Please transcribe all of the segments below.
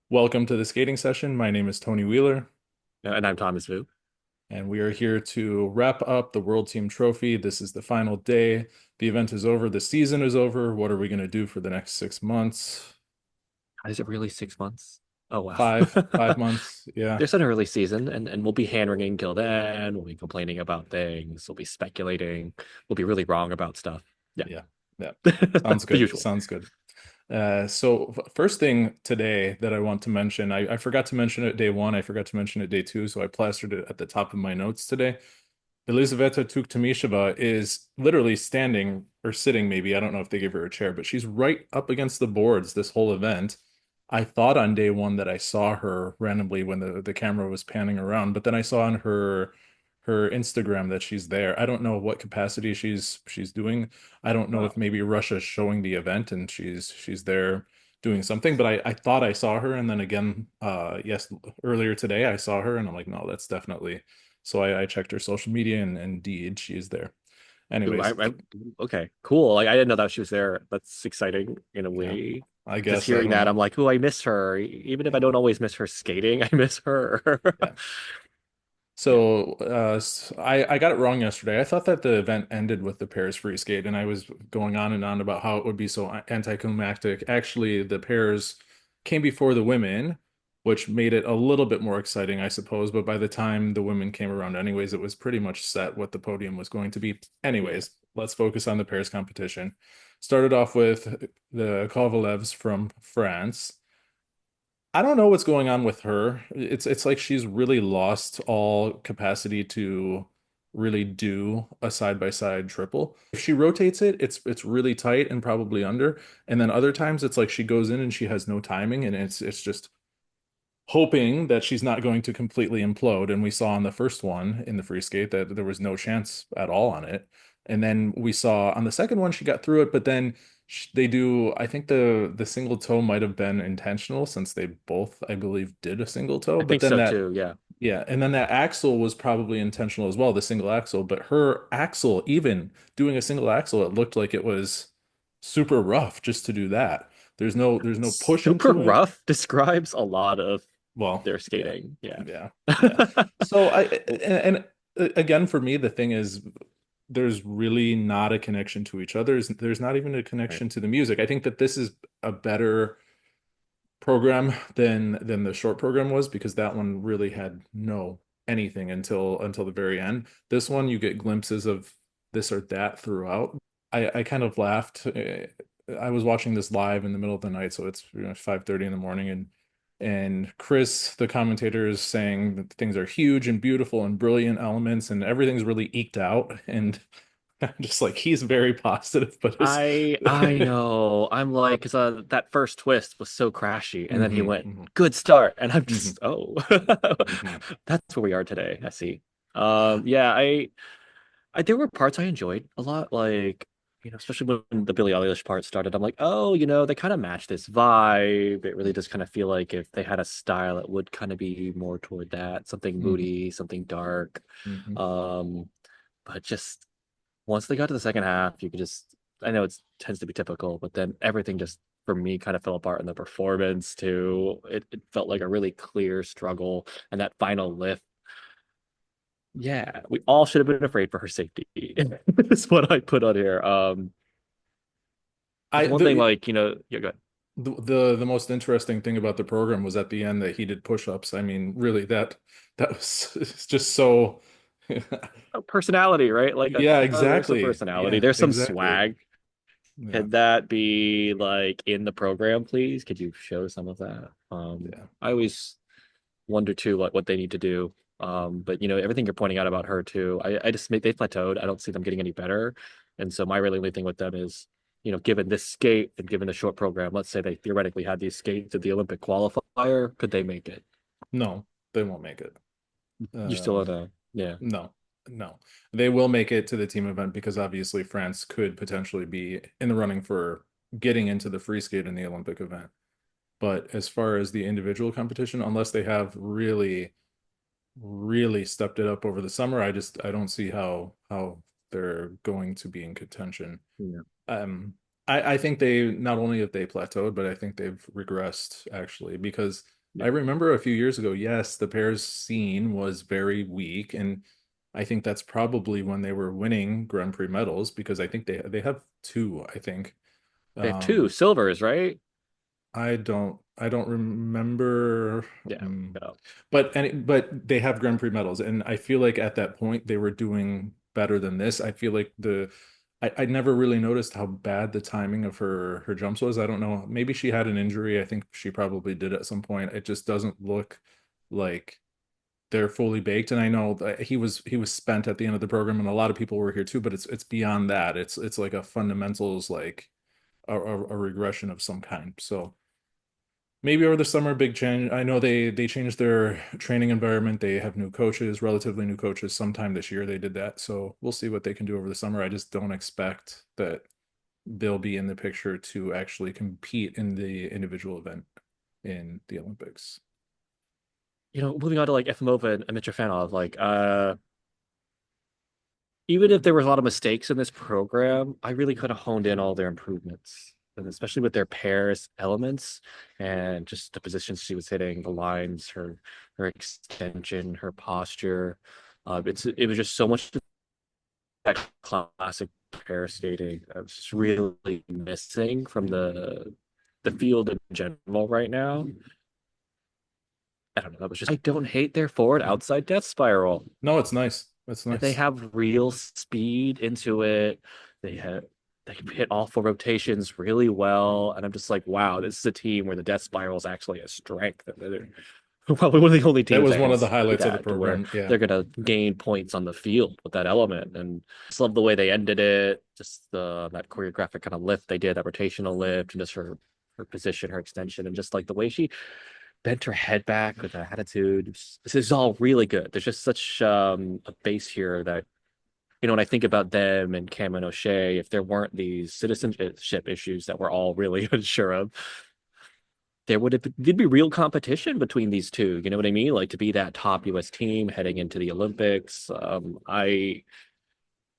Welcome to the skating session. My name is Tony Wheeler, And I'm Thomas Vu. and we are here to wrap up the World Team Trophy. This is the final day. The event is over. The season is over. What are we going to do for the next 6 months? Is it really 6 months? Oh wow. Five months. Yeah. There's an early season and we'll be hand wringing till then. We'll be complaining about things. We'll be speculating. We'll be really wrong about stuff. Yeah. Yeah. Yeah. Sounds The good. usual. Sounds good. First thing today that I want to mention, I forgot to mention it day one. I forgot to mention it day two, so I plastered it at the top of my notes today. Elizaveta Tuktamisheva is literally standing or sitting, maybe. I don't know if they give her a chair, but she's right up against the boards this whole event. I thought on day one that I saw her randomly when the camera was panning around, but then I saw on her Instagram that she's there. I don't know what capacity she's doing. I don't know if Wow. maybe Russia's showing the event and she's there doing something, but I thought I saw her, and then again, yes, earlier today I saw her, and I'm like, no, that's definitely. So I checked her social media, and indeed she is there. Ooh, Anyways, okay, cool. Like I didn't know that she was there. That's exciting in a yeah, way. I Just guess I hearing don't that, know. I'm like, oh, I miss her. Even if I Yeah, don't always miss her skating, I miss her. yeah. Yeah. I got it wrong yesterday. I thought that the event ended with the pairs free skate, and I was going on and on about how it would be so anticlimactic. Actually, the pairs came before the women, which made it a little bit more exciting, I suppose. But by the time the women came around, anyways, it was pretty much set what the podium was going to be. Yeah. Anyways, let's focus on the pairs competition. Started off with the Kovalevs from France. I don't know what's going on with her. It's like she's really lost all capacity to really do a side by side triple. If she rotates it, it's really tight and probably under. And then other times it's like she goes in and she has no timing, and it's just hoping that she's not going to completely implode. And we saw on the first one in the free skate that there was no chance at all on it. And then we saw on the second one she got through it, but then they do. I think the single toe might have been intentional since they both, I believe, did a single toe. I But think then so that, too. Yeah. yeah, and then that axle was probably intentional as well, the single axle. But her axle, even doing a single axle, it looked like it was super rough just to do that. There's no push Super into it. rough describes a lot of Well, their yeah, skating. Yeah. yeah, yeah. So again, for me, the thing is, there's really not a connection to each other. There's not even a Right. connection to the music. I think that this is a better program than the short program was, because that one really had no anything until the very end. This one, you get glimpses of this or that throughout. I kind of laughed. I was watching this live in the middle of the night, so it's 5:30 in the morning, and Chris, the commentator, is saying that things are huge and beautiful and brilliant elements, and everything's really eked out. And I'm just like, he's very positive, but his I know. I'm like, because that first twist was so crashy, and then he hmm went, hmm "Good start," and I'm hmm just, oh, hmm that's where we are today. I see. Yeah, I there were parts I enjoyed a lot, like especially when the Billie Eilish part started. I'm like, oh, they kind of match this vibe. It really does kind of feel like if they had a style, it would kind of be more toward that, something hmm moody, something dark. hmm Um, but just once they got to the second half, you could just I know it tends to be typical, but then everything just for me kind of fell apart in the performance too. It felt like a really clear struggle, and that final lift. Yeah, we all should have been afraid for her safety. Is what I put on here. It's I one thing like, yeah, go ahead. the most interesting thing about the program was at the end that he did push-ups. I mean, really, that was it's just so. Oh, personality, right? Like Yeah, there's some exactly. personality, Yeah, there's some exactly. swag. Yeah, Could that be like in the program, please? Could you show some of that? yeah. I always wonder too what they need to do. But everything you're pointing out about her too, I just make they plateaued. I don't see them getting any better. And so my really only thing with them is, given this skate and given the short program, let's say they theoretically had these skates at the Olympic qualifier, could they make it? No, they won't make it. You still Um, don't know. Yeah. no, no. They will make it to the team event because obviously France could potentially be in the running for getting into the free skate in the Olympic event. But as far as the individual competition, unless they have really stepped it up over the summer, I don't see how they're going to be in contention. Yeah. Um, I think they not only have they plateaued, but I think they've regressed actually because I Yeah. remember a few years ago, yes, the pairs scene was very weak, and I think that's probably when they were winning Grand Prix medals because I think they have two, I think. They have two Um, silvers, right? I don't remember, Yeah. No. but they have Grand Prix medals, and I feel like at that point they were doing better than this. I feel like I never really noticed how bad the timing of her jumps was. I don't know. Maybe she had an injury. I think she probably did at some point. It just doesn't look like they're fully baked. And I know that he was spent at the end of the program, and a lot of people were here too. But it's beyond that. It's like a fundamentals, like a regression of some kind. So maybe over the summer, big change. I know they changed their training environment. They have new coaches, relatively new coaches. Sometime this year they did that. So we'll see what they can do over the summer. I just don't expect that they'll be in the picture to actually compete in the individual event in the Olympics. Moving on to like Efimova and Mitrofanov, even if there was a lot of mistakes in this program, I really could have honed in all their improvements, and especially with their pairs elements and just the positions she was hitting, the lines, her extension, her posture. It was just so much that classic pair skating that's just really missing from the field in general right now. I don't know. That was just I don't hate their forward outside death spiral. No, it's nice. It's They nice. have real speed into it. They have they can hit all four rotations really well. And I'm just like, wow, this is a team where the death spiral is actually a strength. They're probably one of the only That teams was that one can of the do highlights of the that, to where program. Yeah. they're gonna gain points on the field with that element. And just love the way they ended it. Just the that choreographic kind of lift they did, that rotational lift, and just her position, her extension, and just like the way she bent her head back with that attitude. This is all really good. There's just such a base here that when I think about them and Cam and O'Shea, if there weren't these citizenship issues that we're all really unsure of, there'd be real competition between these two. You know what I mean? Like to be that top U.S. team heading into the Olympics. I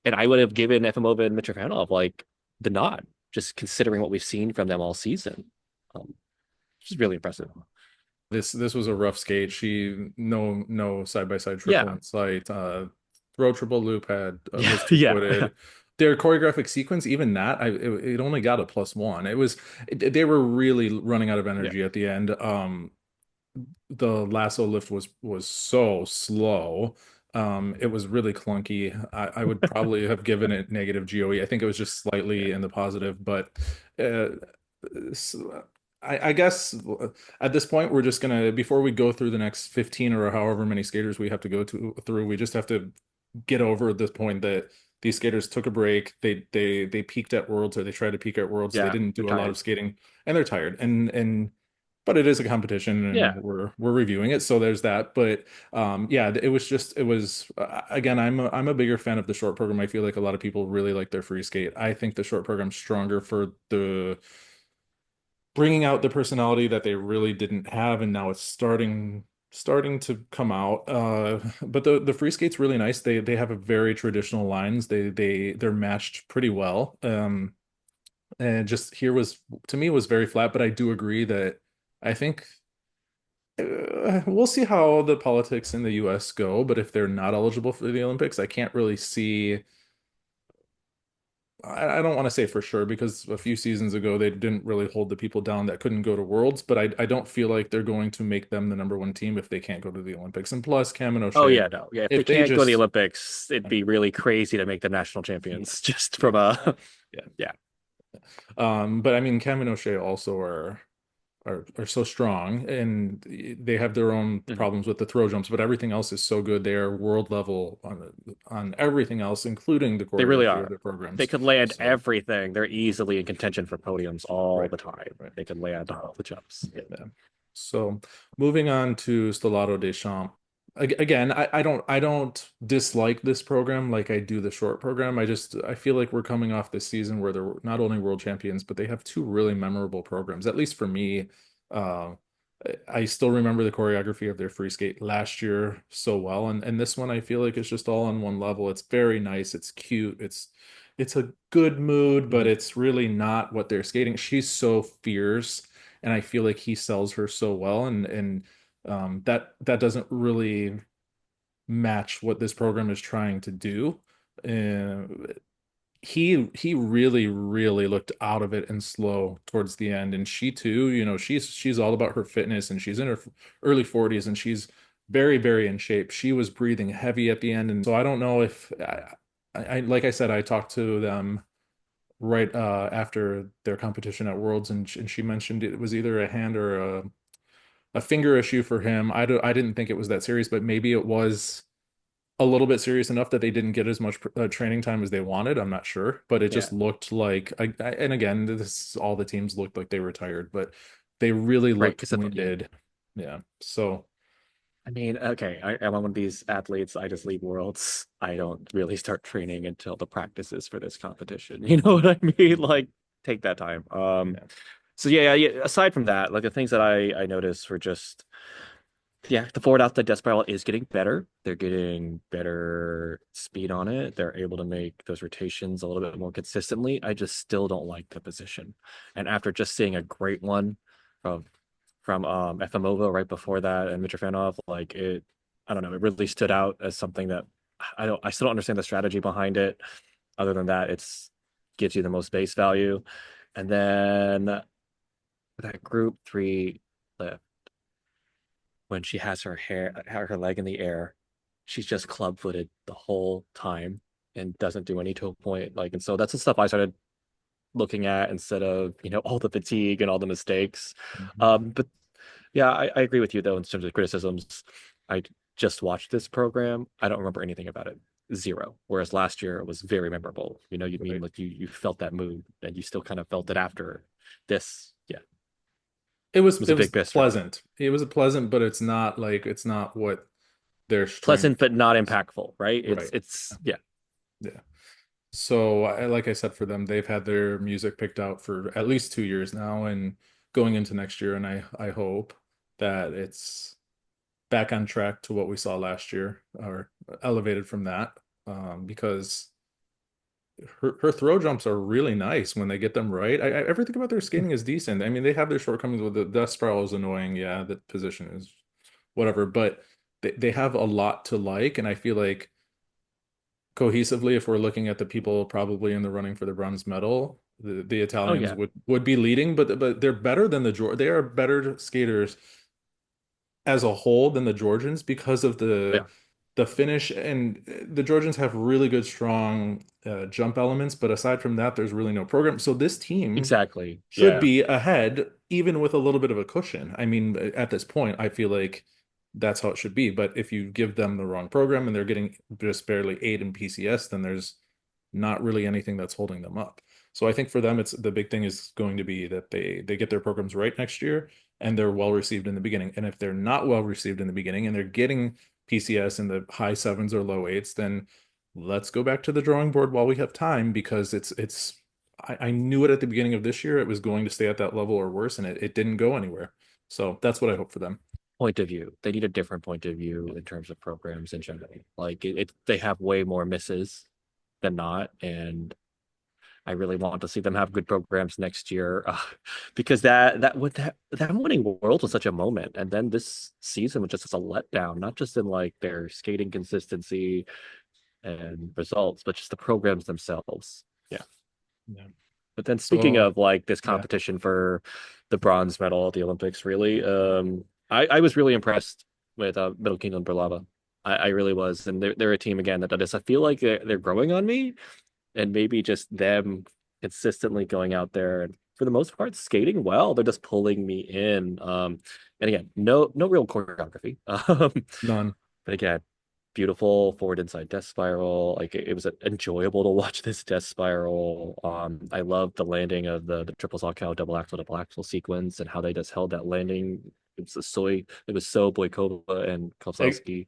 would have given Efimova and Mitrofanov like the nod, just considering what we've seen from them all season. Which is really impressive. This was a rough skate. She no side by side triple Yeah, in sight. Throw triple loop had yeah, was two yeah, footed. Their choreographic sequence, even that, it only got a +1. They were really running out of yeah, energy at the end. The lasso lift was so slow. It was really clunky. I would probably have given it negative GOE. I think it was just yeah, slightly in the positive, but uh, I guess at this point we're just gonna before we go through the next 15 or however many skaters we have to go through, we just have to get over this point that these skaters took a break. They peaked at Worlds or they tried to peak at Worlds. They yeah. didn't They're do a lot tired. of skating and they're tired. And but it is a competition and Yeah. we're reviewing it, so there's that. But yeah, it was again, I'm a bigger fan of the short program. I feel like a lot of people really like their free skate. I think the short program's stronger for the bringing out the personality that they really didn't have, and now it's starting to come out. But the free skate's really nice. They have a very traditional lines. They're matched pretty well. And just here was to me was very flat, but I do agree that I think we'll see how the politics in the US go, but if they're not eligible for the Olympics, I can't really see. I don't want to say for sure because a few seasons ago they didn't really hold the people down that couldn't go to Worlds, but I don't feel like they're going to make them the number one team if they can't go to the Olympics. And plus, Cam and Oh O'Shea, yeah, no, yeah. If they if they can't go to the just Olympics, it'd be really crazy to make them national champions. Just from a yeah. yeah, But I mean, Cam and O'Shea also are so strong and they have their own Mhm. problems with the throw jumps, but everything else is so good. They are world level on everything else, including the They really choreography of are. their They programs. could land So everything. They're easily in contention for podiums all right, the time. right. They can land all the jumps. Yeah. Yeah. So moving on to Stellato Deschamps. Again, I don't dislike this program like I do the short program. I feel like we're coming off this season where they're not only world champions, but they have two really memorable programs. At least for me, uh, I still remember the choreography of their free skate last year so well, and this one I feel like it's just all on one level. It's very nice. It's cute. it's a good mood, but Mhm. it's really not what they're skating. She's so fierce, and I feel like he sells her so well, and that doesn't really match what this program is trying to do. Uh, he really looked out of it and slow towards the end, and she too, she's all about her fitness, and she's in her early 40s, and she's very in shape. She was breathing heavy at the end, and so I don't know if like I said, I talked to them right after their competition at Worlds, and she mentioned it was either a hand or a finger issue for him. I didn't think it was that serious, but maybe it was a little bit serious enough that they didn't get as much training time as they wanted. I'm not sure, but it Yeah, just looked like, and again, this all the teams looked like they were tired, but they really right. looked Because yeah, winded. Yeah. So I mean, okay, I'm one of these athletes. I just leave worlds. I don't really start training until the practices for this competition. You know what I mean? Like, take that time. yeah. So yeah. Aside from that, like the things that I noticed were just yeah, the forward out the death spiral is getting better. They're getting better speed on it. They're able to make those rotations a little bit more consistently. I just still don't like the position. And after just seeing a great one from FMova right before that and Mitrofanov, like it, I don't know, it really stood out as something that I still don't understand the strategy behind it. Other than that, it's gives you the most base value. And then that group three lift when she has her leg in the air, she's just club footed the whole time and doesn't do any toe point. Like, and so that's the stuff I started looking at instead of, all the fatigue and all the mistakes. Mhm. But yeah, I agree with you though, in terms of criticisms. I just watched this program. I don't remember anything about it. Zero. Whereas last year it was very memorable. You mean Right. like you felt that mood and you still kind of felt it after this. Yeah. It was It a was big miss for me. pleasant. It was pleasant, but it's not what their Pleasant strength but not is. impactful, right? It's Right. it's yeah. Yeah. So, like I said, for them, they've had their music picked out for at least 2 years now, and going into next year, and I hope that it's back on track to what we saw last year, or elevated from that, because her throw jumps are really nice when they get them right. Everything about their skating is decent. I mean, they have their shortcomings with the death spiral is annoying. Yeah, the position is whatever, but they have a lot to like, and I feel like cohesively, if we're looking at the people probably in the running for the bronze medal, the Oh Italians yeah. would be leading, but they're better than the George. They are better skaters as a whole than the Georgians because of Yeah. the finish, and the Georgians have really good strong jump elements, but aside from that, there's really no program. So this team Exactly. should Yeah. be ahead even with a little bit of a cushion. I mean, at this point, I feel like that's how it should be. But if you give them the wrong program and they're getting just barely 8 in PCS, then there's not really anything that's holding them up. So I think for them, it's the big thing is going to be that they get their programs right next year and they're well received in the beginning. And if they're not well received in the beginning and they're getting PCS in the high sevens or low eights, then let's go back to the drawing board while we have time, because I knew it at the beginning of this year it was going to stay at that level or worse, and it didn't go anywhere. So that's what I hope for them. Point of view. They need a different point of view in terms of programs in general. Like they have way more misses than not, and I really want to see them have good programs next year because that winning world was such a moment, and then this season was just as a letdown, not just in like their skating consistency and results, but just the programs themselves. Yeah. Yeah. But then speaking So of like this yeah, competition for the bronze medal at the Olympics, really, I was really impressed with Middle Kingdom Berlava. I really was, and they're a team again that I feel like they're growing on me, and maybe just them consistently going out there and for the most part skating well. They're just pulling me in. And again, no real choreography. none. But again, beautiful forward inside death spiral. Like it was enjoyable to watch this death spiral. I loved the landing of the triple saw cow double axle sequence and how they just held that landing. It was so Boykova and I, Kovsowski.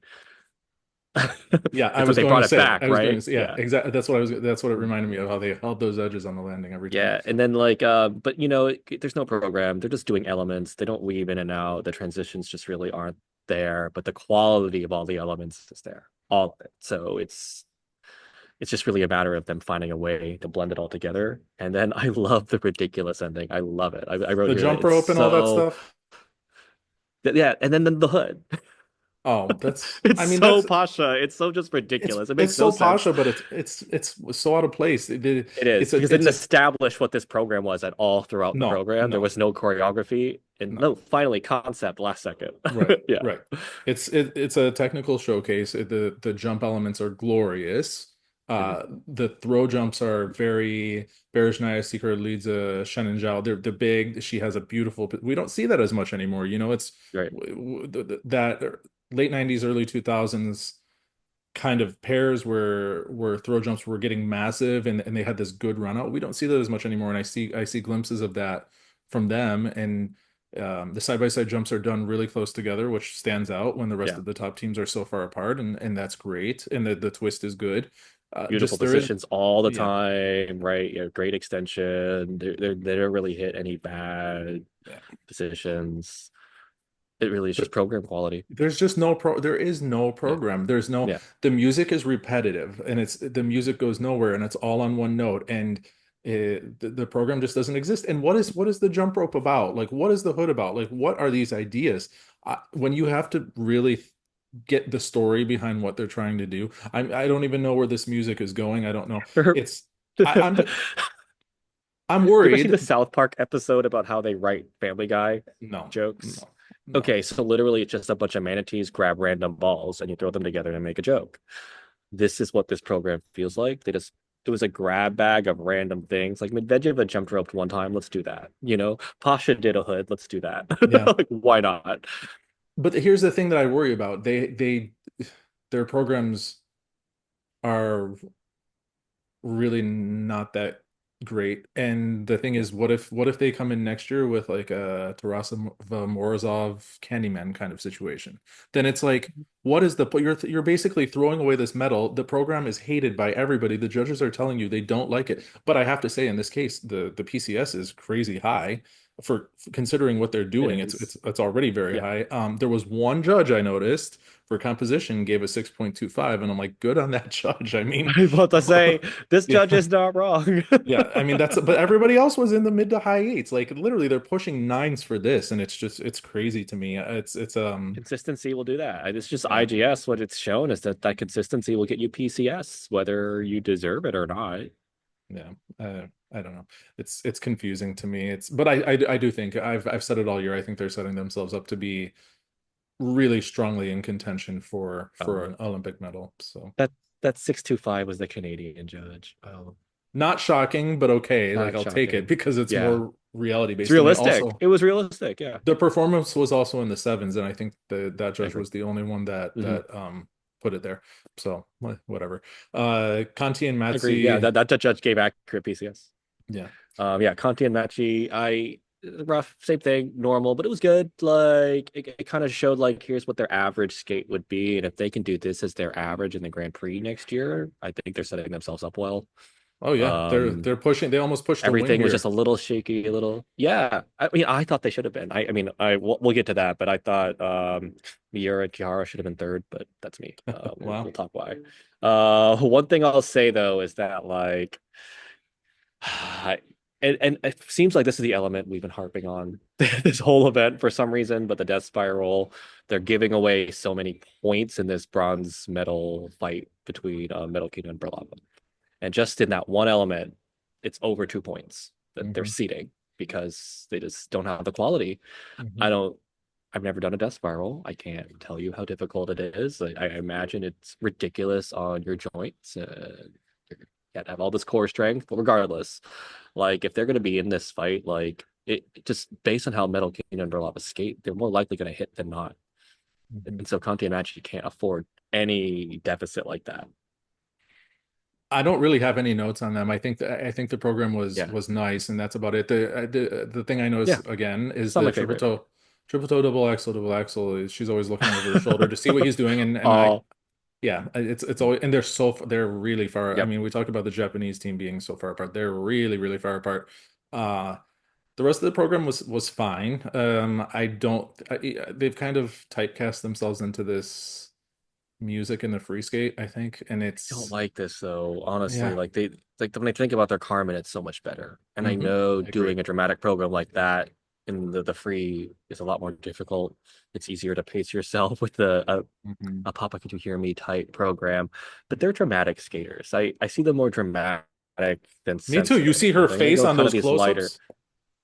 yeah, I It's what was they going brought to it say. back, I was going to right? say, yeah, Yeah. exactly. That's what it reminded me of, how they held those edges on the landing every time. Yeah, and then but there's no program. They're just doing elements. They don't weave in and out. The transitions just really aren't there, but the quality of all the elements is there, all of it. So It's just really a matter of them finding a way to blend it all together. And then I love the ridiculous ending. I love it. I wrote The here, jump it's rope and all that so stuff. yeah, and then the hood. Oh, that's, It's I mean, so that's, Pasha. It's so just ridiculous. It it's makes no so sense. Pasha, but it's so out of place. It is because they It's didn't a establish what this program was at all throughout the no, program. There no, was no choreography and no. no finally concept last second. Right, Yeah. right. It's a technical showcase. The jump elements are glorious. Mhm. The throw jumps are very Berejnaya Secret leads a Shannon Zhao. They're big. She has a beautiful. We don't see that as much anymore. You know, it's Right. that late 90s, early 2000s kind of pairs where throw jumps were getting massive and they had this good run out. We don't see that as much anymore, and I see glimpses of that from them. And the side by side jumps are done really close together, which stands out when the rest Yeah. of the top teams are so far apart, and that's great. And the twist is good. Beautiful Just there is, decisions all the yeah, time, right? Yeah, great extension. They don't really hit any bad yeah. positions. It really is just program quality. There's just no there is no Yeah. program. There's no Yeah. the music is repetitive and it's the music goes nowhere and it's all on one note and the program just doesn't exist. And what is the jump rope about? Like what is the hood about? Like what are these ideas? When you have to really get the story behind what they're trying to do, I don't even know where this music is going. I don't know. It's I'm You I'm ever see worried. the South Park episode about how they write Family Guy No, jokes? no, no. Okay, so literally it's just a bunch of manatees grab random balls and you throw them together and make a joke. This is what this program feels like. They just it was a grab bag of random things. Like Medvedev jumped rope one time. Let's do that. You know, Pasha did a hood. Let's do that. Yeah. Like, why not? But here's the thing that I worry about. Their programs are really not that great. And the thing Yeah. is, what if they come in next year with like a Tarasa Morozov Candyman kind of situation? Then it's like, what is the you're basically throwing away this medal. The program is hated by everybody. The judges are telling you they don't like it. But I have to say, in this case, the PCS is crazy high for considering what they're It doing. is. It's already very Yeah. high. There was one judge I noticed for composition gave a 6.25, and I'm like, good on that judge. I mean, I was about to say this yeah. judge is not wrong. Yeah, I mean that's but everybody else was in the mid to high eights. Like literally they're pushing nines for this and it's just it's crazy to me. It's Consistency will do that. It's just yeah. IGS. What it's shown is that that consistency will get you PCS, whether you deserve it or not. Yeah. I don't know. It's confusing to me. It's but I do think I've said it all year. I think they're setting themselves up to be really strongly in contention for Oh, an Olympic medal. So that that 625 was the Canadian judge. Oh, not shocking, but okay. Like not I'll take it shocking. because it's Yeah, more reality it's based to me. realistic. Also, It was realistic. Yeah, the performance was also in the sevens, and I think that I judge agree. was the only one Hmm. that put it there. So whatever. Conti and I agree. Yeah, Matsi, that judge gave accurate PCS. yeah. Yeah, Conti and Machi, I rough, same thing, normal, but it was good. Like it kind of showed like here's what their average skate would be, and if they can do this as their average in the Grand Prix next year, I think they're setting themselves up well. Oh yeah, Um, they're pushing. They almost pushed a win Everything was just here. a little shaky, a little yeah. I mean, I thought they should have been. I mean, we'll get to that, but I thought Miura and Kihara should have been third, but that's me. We'll Wow. talk why. One thing I'll say though is that like and it seems like this is the element we've been harping on this whole event for some reason, but the death spiral, they're giving away so many points in this bronze medal fight between Metal Kingdom and Burlapa. And just in that one element, it's over 2 points that they're Hmm. seating because they just don't have the quality. I Hmm. don't, I've never done a death spiral. I can't tell you how difficult it is. I imagine it's ridiculous on your joints. You got to have all this core strength, but regardless, like if they're going to be in this fight, like it just based on how Metal Kingdom and Burlap skate, they're more likely going to hit than not. Hmm. And so Conti and Machi can't afford any deficit like that. I don't really have any notes on them. I think the program Yeah. was nice, and that's about it. The thing I Yeah. noticed again is It's not the my favorite. triple toe, double axle. She's always looking over her shoulder to see what he's doing, and I Oh, yeah, it's always and they're really far. I yep. mean, we talked about the Japanese team being so far apart. They're really far apart. Uh, the rest of the program was fine. I don't. They've kind of typecast themselves into this music in the free skate, I think, and Don't it's like this though, honestly. yeah. Like they like when I think about their Carmen, it's so much better. And I know I agree. doing a dramatic program like that in the free is a lot more difficult. It's easier to pace yourself with Hmm. a Papa Could You Hear Me type program. But they're dramatic skaters. I see them more dramatic than Me too. You sensitive. see I her think they face go on kind of those these lighter. close-ups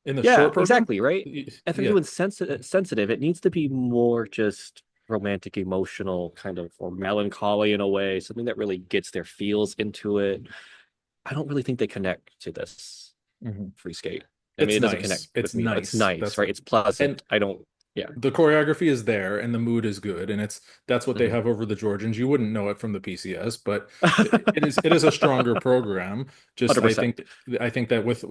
in the Yeah, short program. exactly, right? If they're Yeah. doing sensitive, it needs to be more just romantic, emotional, kind of or melancholy in a way, something that really gets their feels into it. I don't really think they connect to this Hmm. free skate. I mean, It's it doesn't nice. connect It's with me. It's nice. nice, That's right? what, It's pleasant. and I don't, yeah. the choreography is there and the mood is good, and that's what they Mhm. have over the Georgians. You wouldn't know it from the PCS, but it is a stronger program. Just 100%. I think that with I'm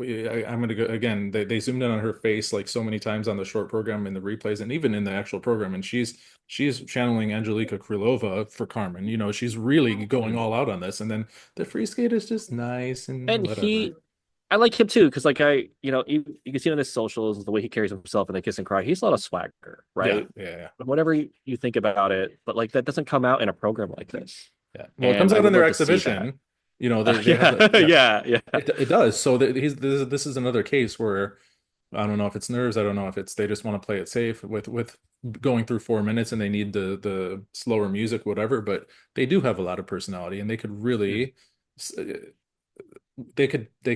going to go again. They zoomed in on her face like so many times on the short program in the replays and even in the actual program, and she's channeling Angelika Krylova for Carmen. She's really going Mhm. all out on this, and then the free skate is just nice and And whatever. I like him too, because like you can see on his socials the way he carries himself in the kiss and cry. He's a lot of swagger, Yeah, right? yeah, yeah. Whatever you think about it, but like that doesn't come out in a program like this. Yeah. Well, it And comes I out in would their love to see that. exhibition. They have Yeah, the yeah. yeah, yeah. It does. So that this is another case where I don't know if it's nerves. I don't know if it's they just want to play it safe with going through 4 minutes and they need the slower music, whatever. But they do have a lot of personality and they could Mm. really they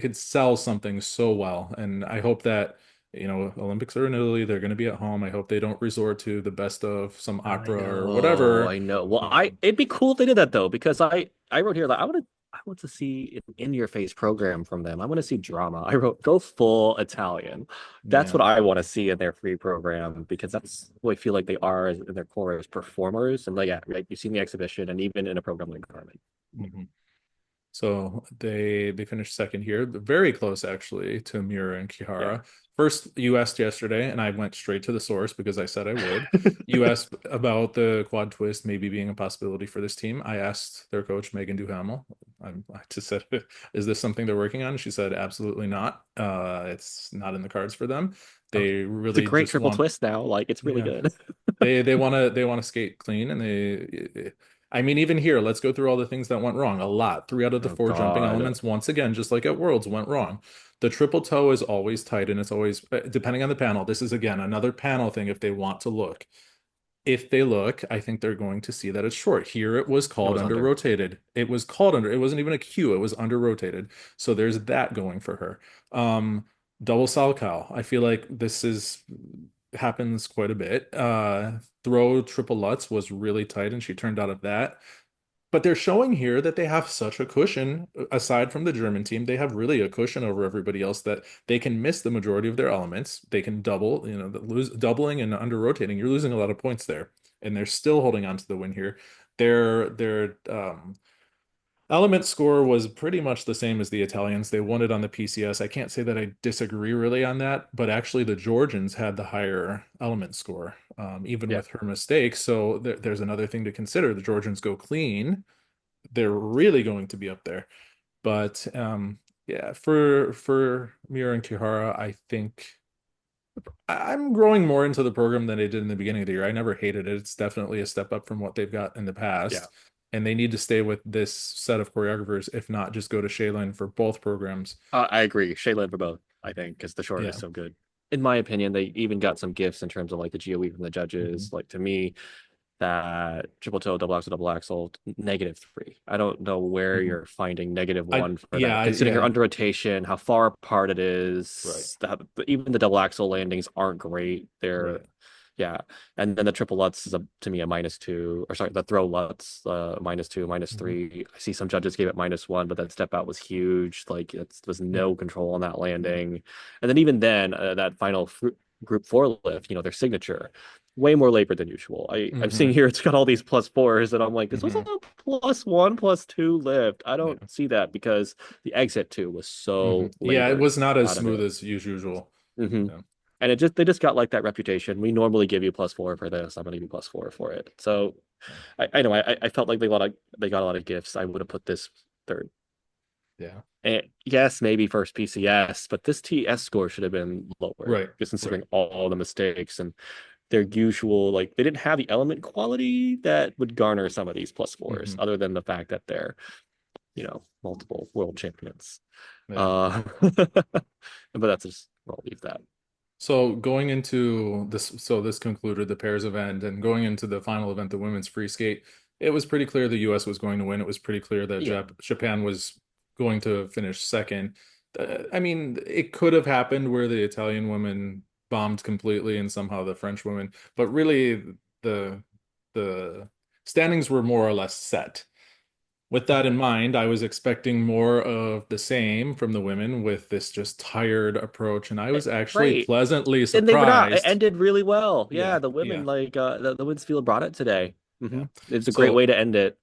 could sell something so well. And I hope that Olympics are in Italy. They're going to be at home. I hope they don't resort to the best of some I opera or know, whatever. I know. Well, Um, it'd be cool if they did that though, because I wrote here like I want to see an in your face program from them. I want to see drama. I wrote go full Italian. That's yeah. what I want to see in their free program because that's what I feel like they are in their core as performers. And like yeah, right, you've seen the exhibition and even in a program like Carmen. Mhm. So they finished second here, very close actually to Miura and Yeah. Kihara. First, you asked yesterday, and I went straight to the source because I said I would. You asked about the quad twist maybe being a possibility for this team. I asked their coach Megan Duhamel. I just said, "Is this something they're working on?" She said, "Absolutely not. It's not in the cards for them. Oh, They it's a really great just triple want, twist now. Like it's really yeah, good. they want to skate clean, and I mean, even here, let's go through all the things that went wrong. A lot. Three out of the Oh four jumping God. elements, once again, just like at Worlds, went wrong. The triple toe is always tight, and it's always depending on the panel. This is again another panel thing. If they want to look, if they look, I think they're going to see that it's short. Here, it was It called was under under. rotated. It was called under. It wasn't even a Q. It was under rotated. So there's that going for her. Double Salchow. I feel like this is happens quite a bit. Throw triple Lutz was really tight, and she turned out of that. But they're showing here that they have such a cushion, aside from the German team, they have really a cushion over everybody else that they can miss the majority of their elements. They can double, lose doubling and under rotating. You're losing a lot of points there, and they're still holding on to the win here. Their element score was pretty much the same as the Italians. They won it on the PCS. I can't say that I disagree really on that, but actually the Georgians had the higher element score, even Yeah. with her mistakes. So there's another thing to consider. The Georgians go clean, they're really going to be up there. But yeah, for Mira and Kihara, I think I'm growing more into the program than I did in the beginning of the year. I never hated it. It's definitely a step up from what they've got in the Yeah. past. And they need to stay with this set of choreographers, if not just go to Shaylin for both programs. I agree. Shayla for both, I think, because the short is Yeah. so good. In my opinion, they even got some gifts in terms of like the GOE from the Hmm. judges. Like to me, that triple toe, double axle, -3. I don't know where Hmm. you're finding -1 for that, considering you're Yeah. under rotation, how far apart it Right. is. That even the double axle landings aren't great. They're Right. yeah, and then the triple Lutz is to me a -2, or sorry, the throw Lutz -2, Hmm. -3. I see some judges gave it -1, but that step out was huge. Like it was Yeah. no control on that Yeah. landing, and then even then that final group four lift, their signature, way more labor than usual. I'm seeing Hmm. here it's got all these +4s, and I'm like, this was a Hmm. +1, +2 lift. I don't Yeah. see that because the exit two was Hmm. so Yeah. It labored was not as out of smooth it. as usual. Hmm. Yeah. And they just got like that reputation. We normally give you +4 for this. I'm gonna give you +4 for it. So I know I felt like they got a lot of gifts. I would have put this third. Yeah. And yes, maybe first PCS, but this TS score should have been lower, Right. just Right. considering all the mistakes. And their usual, like they didn't have the element quality that would garner some of these plus scores, Hmm. other than the fact that they're, multiple world champions. Yeah. But that's just, I'll leave that. So going into this, so this concluded the pairs event, and going into the final event, the women's free skate, it was pretty clear the US was going to win. It was pretty clear that Yeah. Japan was going to finish second. I mean, it could have happened where the Italian women bombed completely and somehow the French women, but really the the standings were more or less set. With that in mind, I was expecting more of the same from the women with this just tired approach, and I was actually Right. pleasantly And they were not. It surprised. ended really well. Yeah, Yeah, the women, yeah, like the women's field brought it today. yeah. It's a great way So to end it.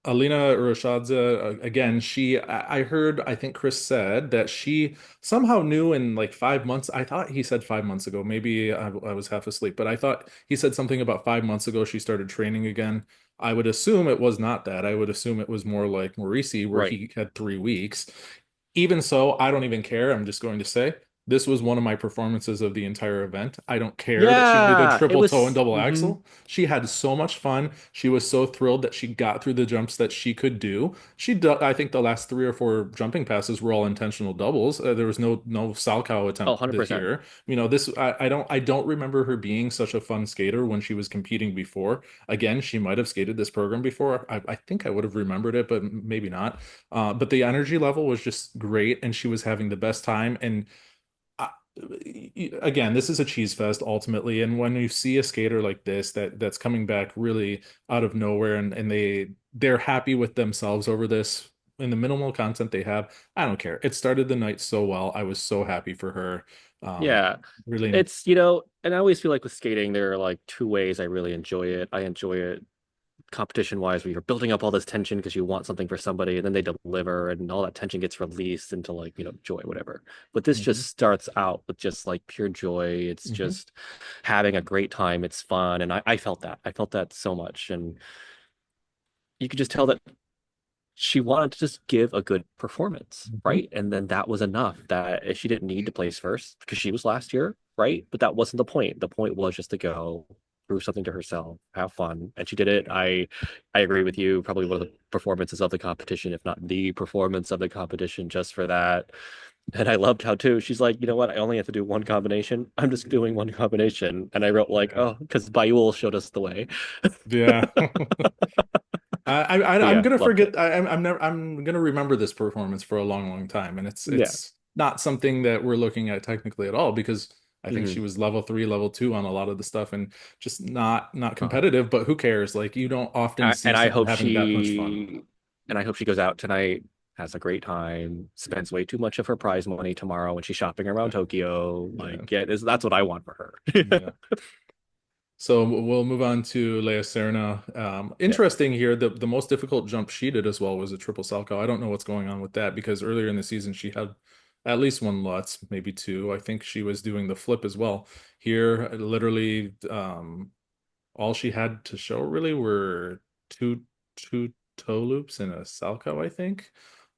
Alina Rashadze, again, I heard, I think Chris said that she somehow knew in like 5 months. I thought he said 5 months ago. Maybe I was half asleep, but I thought he said something about 5 months ago she started training again. I would assume it was not that. I would assume it was more like Maurice, where Right. he had 3 weeks. Even so, I don't even care. I'm just going to say this was one of my performances of the entire event. I don't care that she only did Yeah, it triple toe and was. double axle. She had so much fun. She was so thrilled that she got through the jumps that she could do. I think the last 3 or 4 jumping passes were all intentional doubles. There was no Salchow Oh, attempt this 100%. year. This I don't remember her being such a fun skater when she was competing before. Again, she might have skated this program before. I think I would have remembered it, but maybe not. But the energy level was just great, and she was having the best time. And I, again, this is a cheese fest ultimately. And when you see a skater like this that's coming back really out of nowhere, and they're happy with themselves over this in the minimal content they have, I don't care. It started the night so well. I was so happy for her. Um, Yeah. really, It's, and I always feel like with skating, there are like two ways I really enjoy it. I enjoy it competition wise, where you're building up all this tension because you want something for somebody, and then they deliver, and all that tension gets released into, like, joy, whatever. But this mhm, just starts out with just like pure joy. It's mhm, just having a great time. It's fun. And I felt that. I felt that so much. And you could just tell that she wanted to just give a good performance, mhm, right? And then that was enough, that she didn't need to place first because she was last year, right? But that wasn't the point. The point was just to go prove something to herself, have fun, and she did it. I agree with you. Probably one of the performances of the competition, if not the performance of the competition, just for that. And I loved how too she's like, you know what? I only have to do one combination. I'm just doing one combination, and I wrote like, yeah, oh, because Bayul showed us the way. yeah. But I'm yeah, gonna loved it. forget. I'm gonna remember this performance for a long, long time, and Yeah. it's not something that we're looking at technically at all because I think she Hmm. was level 3, level 2 on a lot of the stuff, and just not Uh-huh. competitive. But who cares? Like you don't often see And I someone hope having that much fun. she goes out tonight, has a great time, spends way too much of her prize money tomorrow when she's shopping around Yeah, Tokyo. yeah, Like, yeah, that's what I want for her. yeah. So we'll move on to Leia Serna. Yeah. Interesting here. The most difficult jump she did as well was a triple Salchow. I don't know what's going on with that because earlier in the season she had at least one Lutz, maybe two. I think she was doing the flip as well. Here, literally, all she had to show really were two toe loops and a Salchow, I think.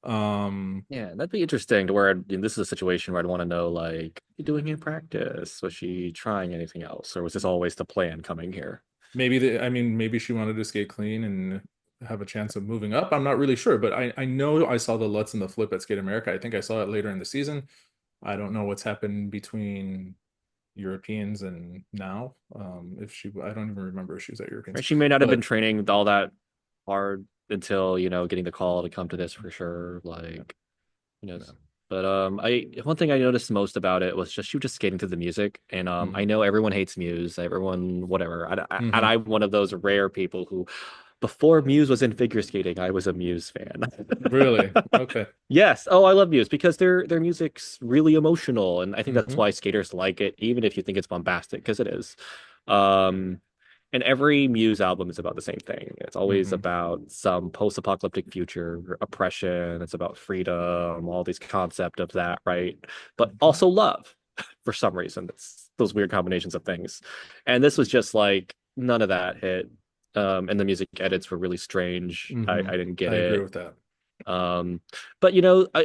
Um, Yeah, that'd be interesting to where this is a situation where I'd want to know, like, you doing in practice? Was she trying anything else? Or was this always the plan coming here? I mean, maybe she wanted to skate clean and have a chance of moving up. I'm not really sure, but I know I saw the Lutz and the flip at Skate America. I think I saw it later in the season. I don't know what's happened between Europeans and now. If she, I don't even remember if she was at Europeans, Right? She may not have been but training all that hard until, getting the call to come to this for sure. yeah, Like, who yeah. knows? But I one thing I noticed most about it was just she was just skating to the music, and Mm-hmm. I know everyone hates Muse, everyone whatever, and Mm-hmm. I'm one of those rare people who, before Muse was in figure skating, I was a Muse fan. Really? Okay. Yes, oh, I love Muse because their music's really emotional, and I think that's Mm-hmm. why skaters like it, even if you think it's bombastic, because it is. Um, and every Muse album is about the same thing. It's always Mm-hmm. about some post-apocalyptic future, oppression. It's about freedom, all these concept of that, right? But Mm-hmm. also love for some reason. It's those weird combinations of things. And this was just like none of that hit. And the music edits were really strange. I, Mm-hmm. I didn't get I agree it. with that. Um, but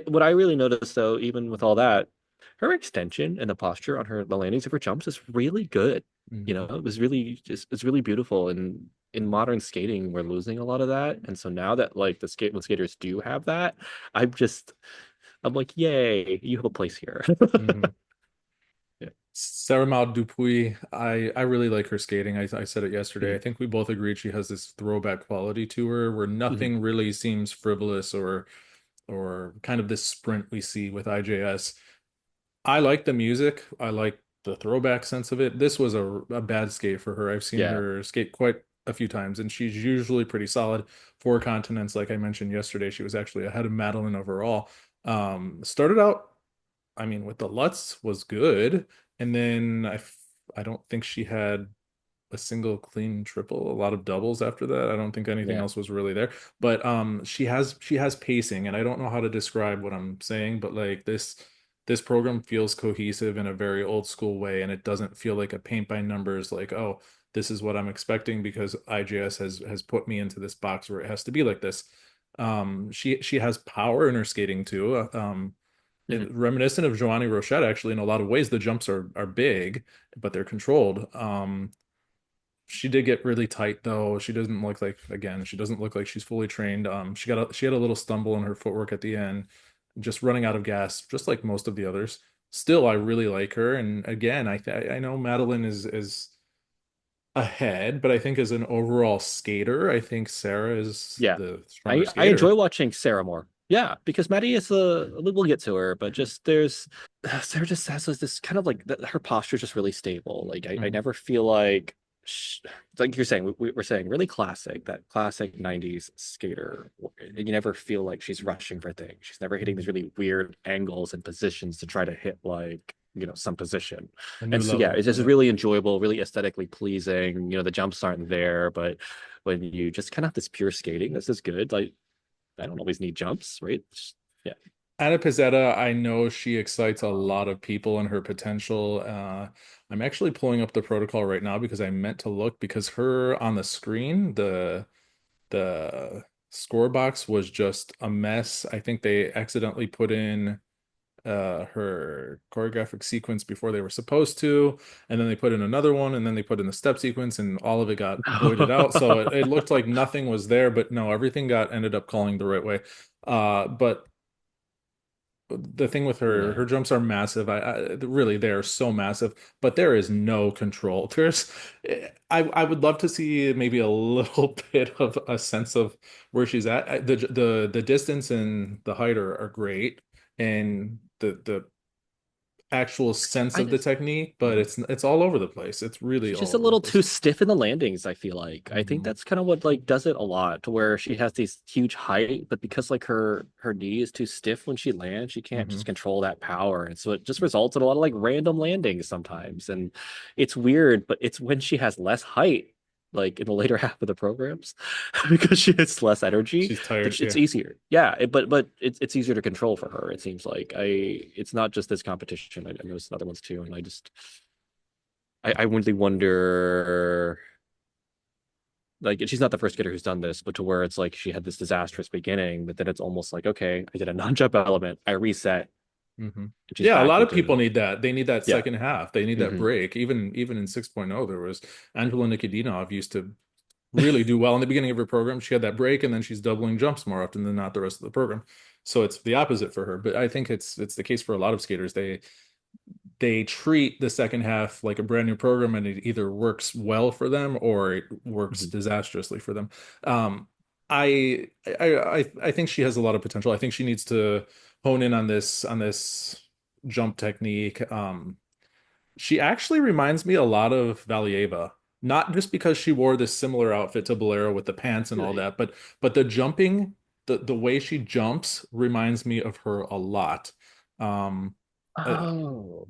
what I really noticed though, even with all that, her extension and the posture on the landings of her jumps is really good. You know, Mhm. it was really just it's really beautiful. And in modern skating, we're losing a lot of that. And so now that like when skaters do have that, I'm just I'm like, yay, you have a place here. Mhm. Yeah. Sarah Maud Dupuis, I really like her skating. I said it yesterday. I Mhm. think we both agreed she has this throwback quality to her where Mhm. nothing really seems frivolous or kind of this sprint we see with IJS. I like the music. I like the throwback sense of it. This was a bad skate for her. I've seen Yeah. her skate quite a few times, and she's usually pretty solid. Four continents, like I mentioned yesterday, she was actually ahead of Madeline overall. Started out, I mean, with the Lutz was good, and then I don't think she had a single clean triple, a lot of doubles after that. I don't think anything Yeah. else was really there. But she has pacing, and I don't know how to describe what I'm saying, but like this program feels cohesive in a very old school way, and it doesn't feel like a paint by numbers like, oh, this is what I'm expecting because IJS has put me into this box where it has to be like this. She has power in her skating too. Mhm. Reminiscent of Giovanni Rochette, actually, in a lot of ways, the jumps are big, but they're controlled. She did get really tight though. She doesn't look like again, she doesn't look like she's fully trained. She had a little stumble in her footwork at the end, just running out of gas, just like most of the others. Still, I really like her. And again, I know Madeline is ahead, but I think as an overall skater, I think Sarah is Yeah. the stronger I enjoy skater. watching Sarah more. Yeah, because Maddie is we'll get to her, but just there's Sarah just has this kind of like her posture is just really stable. Like I Mhm. never feel like sh like you're saying we're saying really classic, that classic 90s skater. You never feel like she's rushing for things. She's never hitting these Mhm. really weird angles and positions to try to hit like some position. A new And so yeah, level. it's just Yeah. really enjoyable, really aesthetically pleasing. The jumps aren't there, but when you just kind of have this pure skating, this is good. Like I don't always need jumps, right? Yeah. Anna Pizzetta, I know she excites a lot of people in her potential. I'm actually pulling up the protocol right now because I meant to look because her on the screen, the score box was just a mess. I think they accidentally put in her choreographic sequence before they were supposed to, and then they put in another one, and then they put in the step sequence, and all of it got voided out. So it looked like nothing was there, but no, everything got ended up calling the right way. But the thing with Yeah. her jumps are massive. Really they are so massive, but there is no control. I would love to see maybe a little bit of a sense of where she's at. The distance and the height are great, and the actual sense I of the just technique, but Mhm. it's all over the place. It's really She's all just a over the little too place. stiff in the landings, I feel like. I think Hmm. that's kind of what like does it a lot, to where she has these huge height, but because like her knee is too stiff when she lands, she can't Hmm. just control that power. And so it just results in a lot of like random landings sometimes. And it's weird, but it's when she has less height, like in the later half of the programs, because she has less energy, She's tired. it's Yeah. easier. Yeah, but it's easier to control for her, it seems like. It's not just this competition. I know some other ones too, and I really wonder, like, she's not the first skater who's done this, but to where it's like she had this disastrous beginning, but then it's almost like, okay, I did a non-jump element, I reset, Hmm. and she's Yeah, a back lot of into, people need that. They need that yeah. second half. They need that Hmm. break. Even in 6.0, there was Angela Nikodinov used to really do well in the beginning of her program. She had that break, and then she's doubling jumps more often than not the rest of the program. So it's the opposite for her. But I think it's the case for a lot of skaters. They treat the second half like a brand new program, and it either works well for them or it works Hmm. disastrously for them. Um, I think she has a lot of potential. I think she needs to hone in on this jump technique. She actually reminds me a lot of Valieva, not just because she wore this similar outfit to Bolero with the pants and all Really? that, but the jumping, the way she jumps reminds me of her a lot. Um, uh, Oh,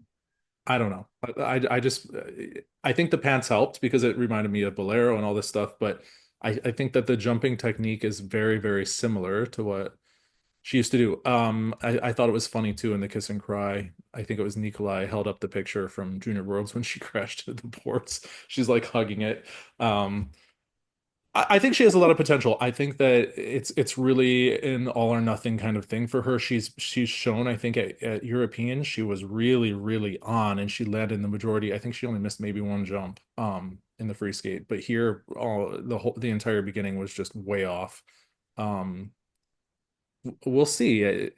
I don't know. I just I think the pants helped because it reminded me of Bolero and all this stuff, but I think that the jumping technique is very, very similar to what she used to do. I thought it was funny too in the Kiss and Cry. I think it was Nikolai held up the picture from Junior Worlds when she crashed into the boards. She's like hugging it. Um, I think she has a lot of potential. I think that it's really an all or nothing kind of thing for her. She's shown, I think, at European, she was really, really on and she led in the majority. I think she only missed maybe one jump in the free skate. But here the entire beginning was just way off. Um we'll see.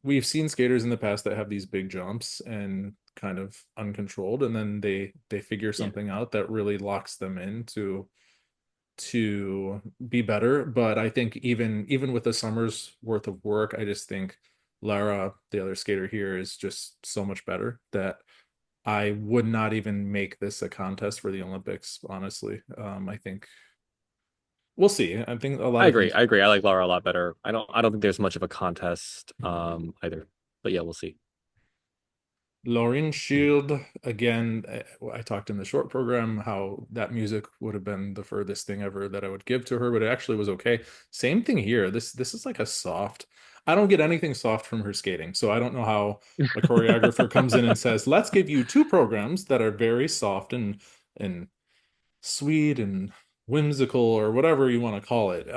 We've seen skaters in the past that have these big jumps and kind of uncontrolled, and then they figure Yeah, something out that really locks them into to be better. But I think even with the summer's worth of work, I just think Lara, the other skater here, is just so much better that I would not even make this a contest for the Olympics, honestly. I think we'll see. I think a lot I of agree. things. I agree. I like Laura a lot better. I don't think there's much of a contest either. But yeah, we'll see. Laureen Shield, again, I talked in the short program how that music would have been the furthest thing ever that I would give to her, but it actually was okay. Same thing here. This is like a soft. I don't get anything soft from her skating, so I don't know how a choreographer comes in and says, "Let's give you two programs that are very soft and sweet and whimsical or whatever you want to call it."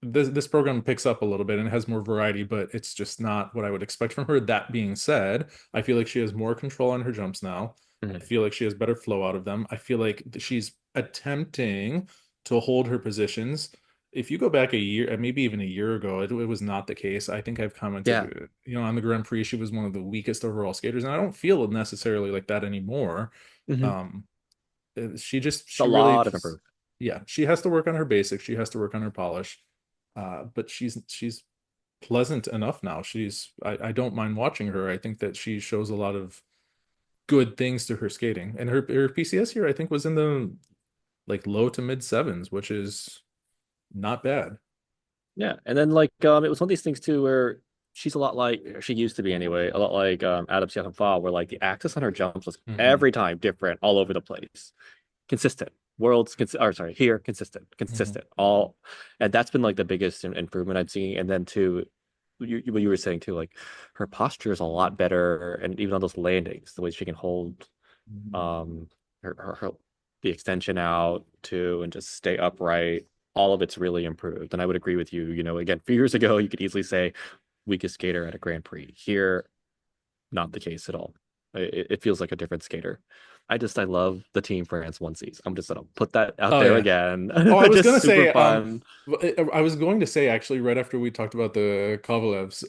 This program picks up a little bit and has more variety, but it's just not what I would expect from her. That being said, I feel like she has more control on her jumps now. I Mhm. feel like she has better flow out of them. I feel like she's attempting to hold her positions. If you go back a year, maybe even a year ago, it was not the case. I think I've commented, Yeah. on the Grand Prix, she was one of the weakest overall skaters, and I don't feel necessarily like that anymore. Hmm. Um, It's a she really lot of just, improvement. yeah, she has to work on her basics. She has to work on her polish. But she's pleasant enough now. I don't mind watching her. I think that she shows a lot of good things to her skating. And her PCS here, I think, was in the like low to mid sevens, which is not bad. Yeah. And then like it was one of these things too where she's a lot like she used to be anyway, a lot like Adam Siakam, where like the axis on her jumps was Hmm. every time different all over the place. Consistent. Or sorry, here, Hmm. consistent. All and that's been like the biggest improvement I've seen. And then too, what you were saying too, like her posture is a lot better, and even on those landings, the way she can hold um her the extension out too and just stay upright, all of it's really improved. And I would agree with you, again, a few years ago you could easily say weakest skater at a Grand Prix. Here, not the case at all. It feels like a different skater. I love the Team France onesies. I'm just gonna put that out Oh there yeah. again. Oh, I was Just gonna super say, fun. I was going to say actually right after we talked about the Kovalevs,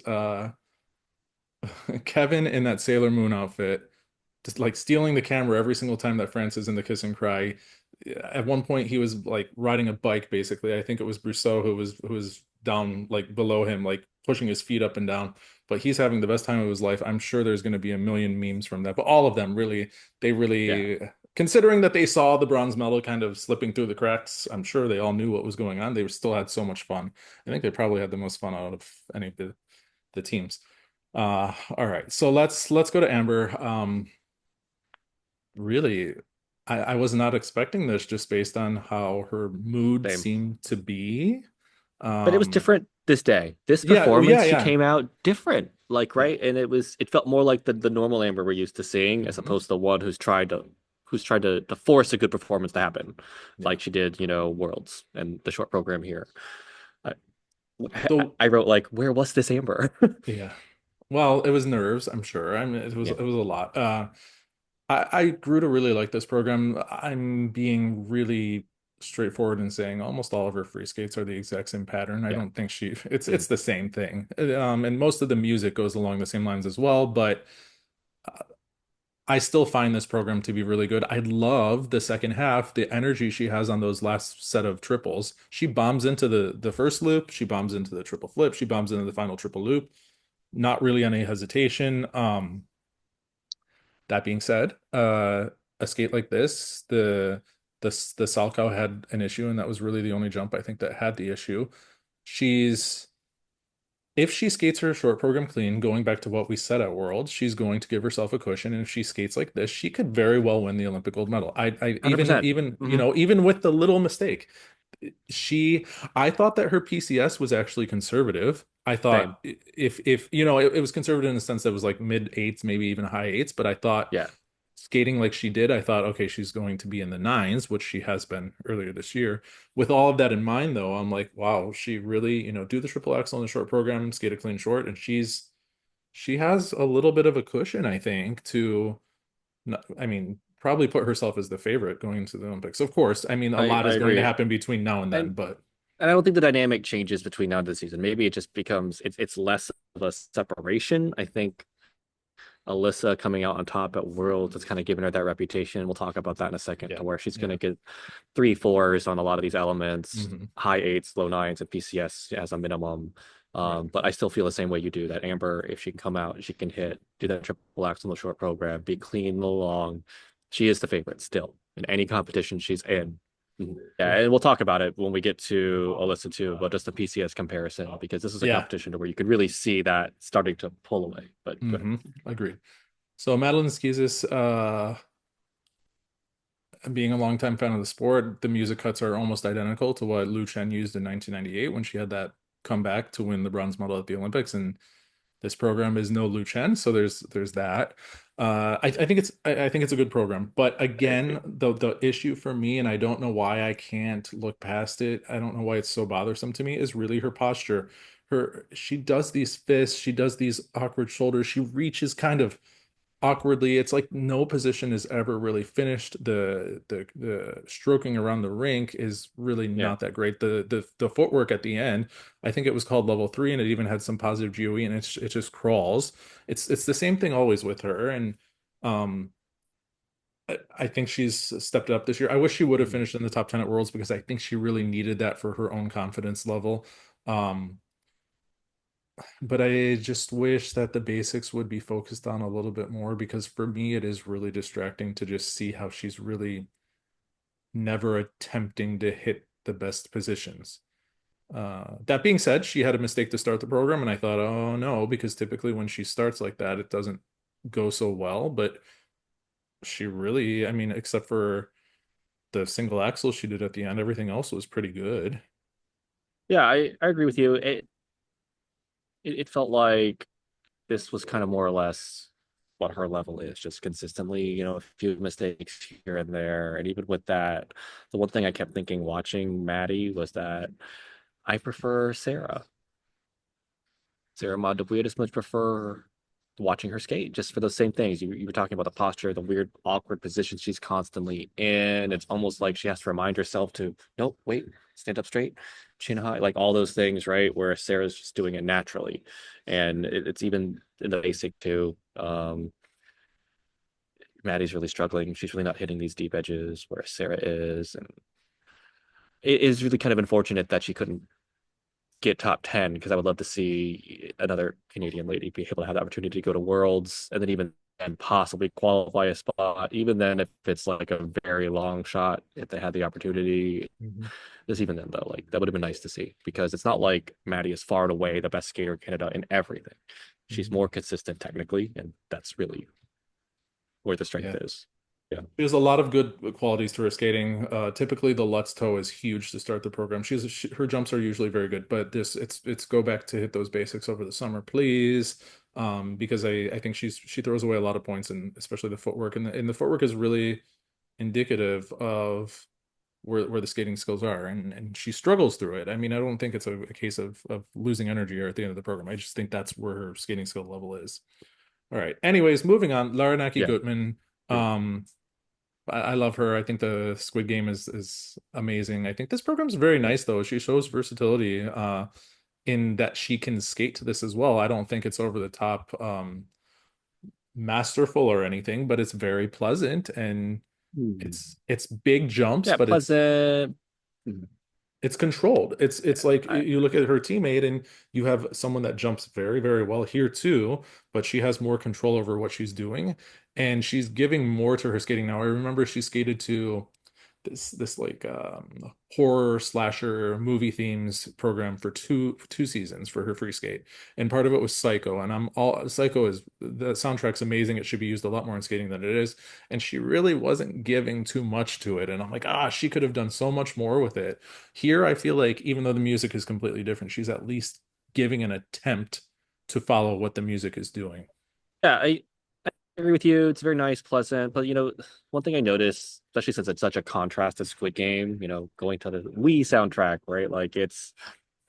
Kevin in that Sailor Moon outfit, just like stealing the camera every single time that France is in the kiss and cry. At one point, he was like riding a bike, basically. I think it was Brousseau who was down like below him, like pushing his feet up and down. But he's having the best time of his life. I'm sure there's going to be a million memes from that. But all of them really, they Yeah. really, considering that they saw the bronze medal kind of slipping through the cracks, I'm sure they all knew what was going on. They still had so much fun. I think they probably had the most fun out of any of the teams. All right. So let's go to Amber. Really, I was not expecting this just based on how her mood Same. seemed to be. But it was Um, different this day. This yeah, oh, yeah, performance, she yeah, came out different. Like, yeah. right? And it felt more like the normal Amber we're used to seeing, as Hmm. opposed to the one who's tried to force a good performance to happen, Yeah. like she did, Worlds and the short program here. I, Though, I wrote like, where was this Amber? yeah. Well, it was nerves, I'm sure. I mean, Yeah. it was a lot. I grew to really like this program. I'm being really straightforward in saying almost all of her free skates are the exact same pattern. I Yeah. don't think it's Mhm. the same thing. And most of the music goes along the same lines as well, but I still find this program to be really good. I love the second half, the energy she has on those last set of triples. She bombs into the first loop, she bombs into the triple flip, she bombs into the final triple loop, not really any hesitation. That being said, a skate like this, the Salchow had an issue, and that was really the only jump I think that had the issue. She's If she skates her short program clean, going back to what we said at Worlds, she's going to give herself a cushion. And if she skates like this, she could very well win the Olympic gold medal. I even 100%. even Hmm. even with the little mistake, she I thought that her PCS was actually conservative. I Same. thought if it was conservative in the sense that it was like mid eights, maybe even high eights, but I thought Yeah. skating like she did, I thought, okay, she's going to be in the nines, which she has been earlier this year. With all of that in mind, though, I'm like, wow, she really, do the triple axel in the short program, skate a clean short, and she has a little bit of a cushion, I think, to, I mean, probably put herself as the favorite going into the Olympics. Of course, I mean, a lot I is going to agree. happen between now and then, And but and I don't think the dynamic changes between now and the season. Maybe it just becomes it's less of a separation. I think Alyssa coming out on top at Worlds has kind of given her that reputation. We'll talk about that in a second, yeah, to where she's going yeah. to get three fours on a lot of these elements, Hmm. high eights, low nines, and PCS as a minimum. Right. But I still feel the same way you do. That Amber, if she can come out, she can hit, do that triple axel in the short program, be clean in the long. She is the favorite still in any competition she's in. Yeah, Cool. and we'll talk about it when we get to Alyssa too, about just the PCS comparison, because this is a Yeah. competition to where you could really see that starting to pull away. But go ahead. Hmm. Agreed. So Madeline Skizis, being a longtime fan of the sport, the music cuts are almost identical to what Lu Chen used in 1998 when she had that comeback to win the bronze medal at the Olympics. And this program is no Lu Chen, so there's that. I think I think it's a good program, but I again, agree. the issue for me, and I don't know why I can't look past it. I don't know why it's so bothersome to me. Is really her posture. She does these fists, she does these awkward shoulders, she reaches kind of awkwardly. It's like no position is ever really finished. The stroking around the rink is really Yeah. not that great. The footwork at the end, I think it was called level three, and it even had some positive GOE, and it just crawls. It's the same thing always with her, and um. I think she's stepped it up this year. I wish she would have Mhm. finished in the top 10 at Worlds because I think she really needed that for her own confidence level. Um, but I just wish that the basics would be focused on a little bit more because for me, it is really distracting to just see how she's really never attempting to hit the best positions. That being said, she had a mistake to start the program, and I thought, oh no, because typically when she starts like that, it doesn't go so well. But she really, I mean, except for the single axle she did at the end, everything else was pretty good. Yeah, I agree with you. It felt like this was kind of more or less what her level is, just consistently, a few mistakes here and there. And even with that, the one thing I kept thinking watching Maddie was that I prefer Sarah Maud, I just much prefer watching her skate just for those same things. You were talking about the posture, the weird, awkward positions she's constantly in. It's almost like she has to remind herself to, nope, wait, stand up straight, chin high, like all those things, right? Where Sarah's just doing it naturally. And it's even in the basic too. Maddie's really struggling. She's really not hitting these deep edges where Sarah is. And it is really kind of unfortunate that she couldn't get top 10, because I would love to see another Canadian lady be able to have the opportunity to go to Worlds and then even and possibly qualify a spot. Even then, if it's like a very long shot, if they had the opportunity, Mhm. just even then though, like that would have been nice to see, because it's not like Maddie is far and away the best skater in Canada in everything. She's Mhm. more consistent technically, and that's really where the strength Yeah. is. Yeah. There's a lot of good qualities to her skating. Typically, the Lutz toe is huge to start the program. Her jumps are usually very good, but this it's go back to hit those basics over the summer, please. Because I think she throws away a lot of points, and especially the footwork, and the footwork is really indicative of where the skating skills are, and she struggles through it. I mean, I don't think it's a case of losing energy or at the end of the program. I just think that's where her skating skill level is. All right. Anyways, moving on. Laranaki Yeah. Gutman. Yeah. I love her. I think the Squid Game is amazing. I think this program's very nice though. She shows versatility in that she can skate to this as well. I don't think it's over the top masterful or anything, but it's very pleasant and Hmm. it's big jumps, Yeah, but pleasant. Hmm. it's controlled. It's like I, you look at her teammate and you have someone that jumps very, very well here too, but she has more control over what she's doing and she's giving more to her skating now. I remember she skated to this like horror slasher movie themes program for two seasons for her free skate, and part of it was Psycho, and I'm all Psycho is the soundtrack's amazing. It should be used a lot more in skating than it is, and she really wasn't giving too much to it, and I'm like, she could have done so much more with it. Here I feel like even though the music is completely different, she's at least giving an attempt to follow what the music is doing. yeah, I agree with you. It's very nice, pleasant. But one thing I noticed, especially since it's such a contrast to Squid Game, going to the Wii soundtrack, right? Like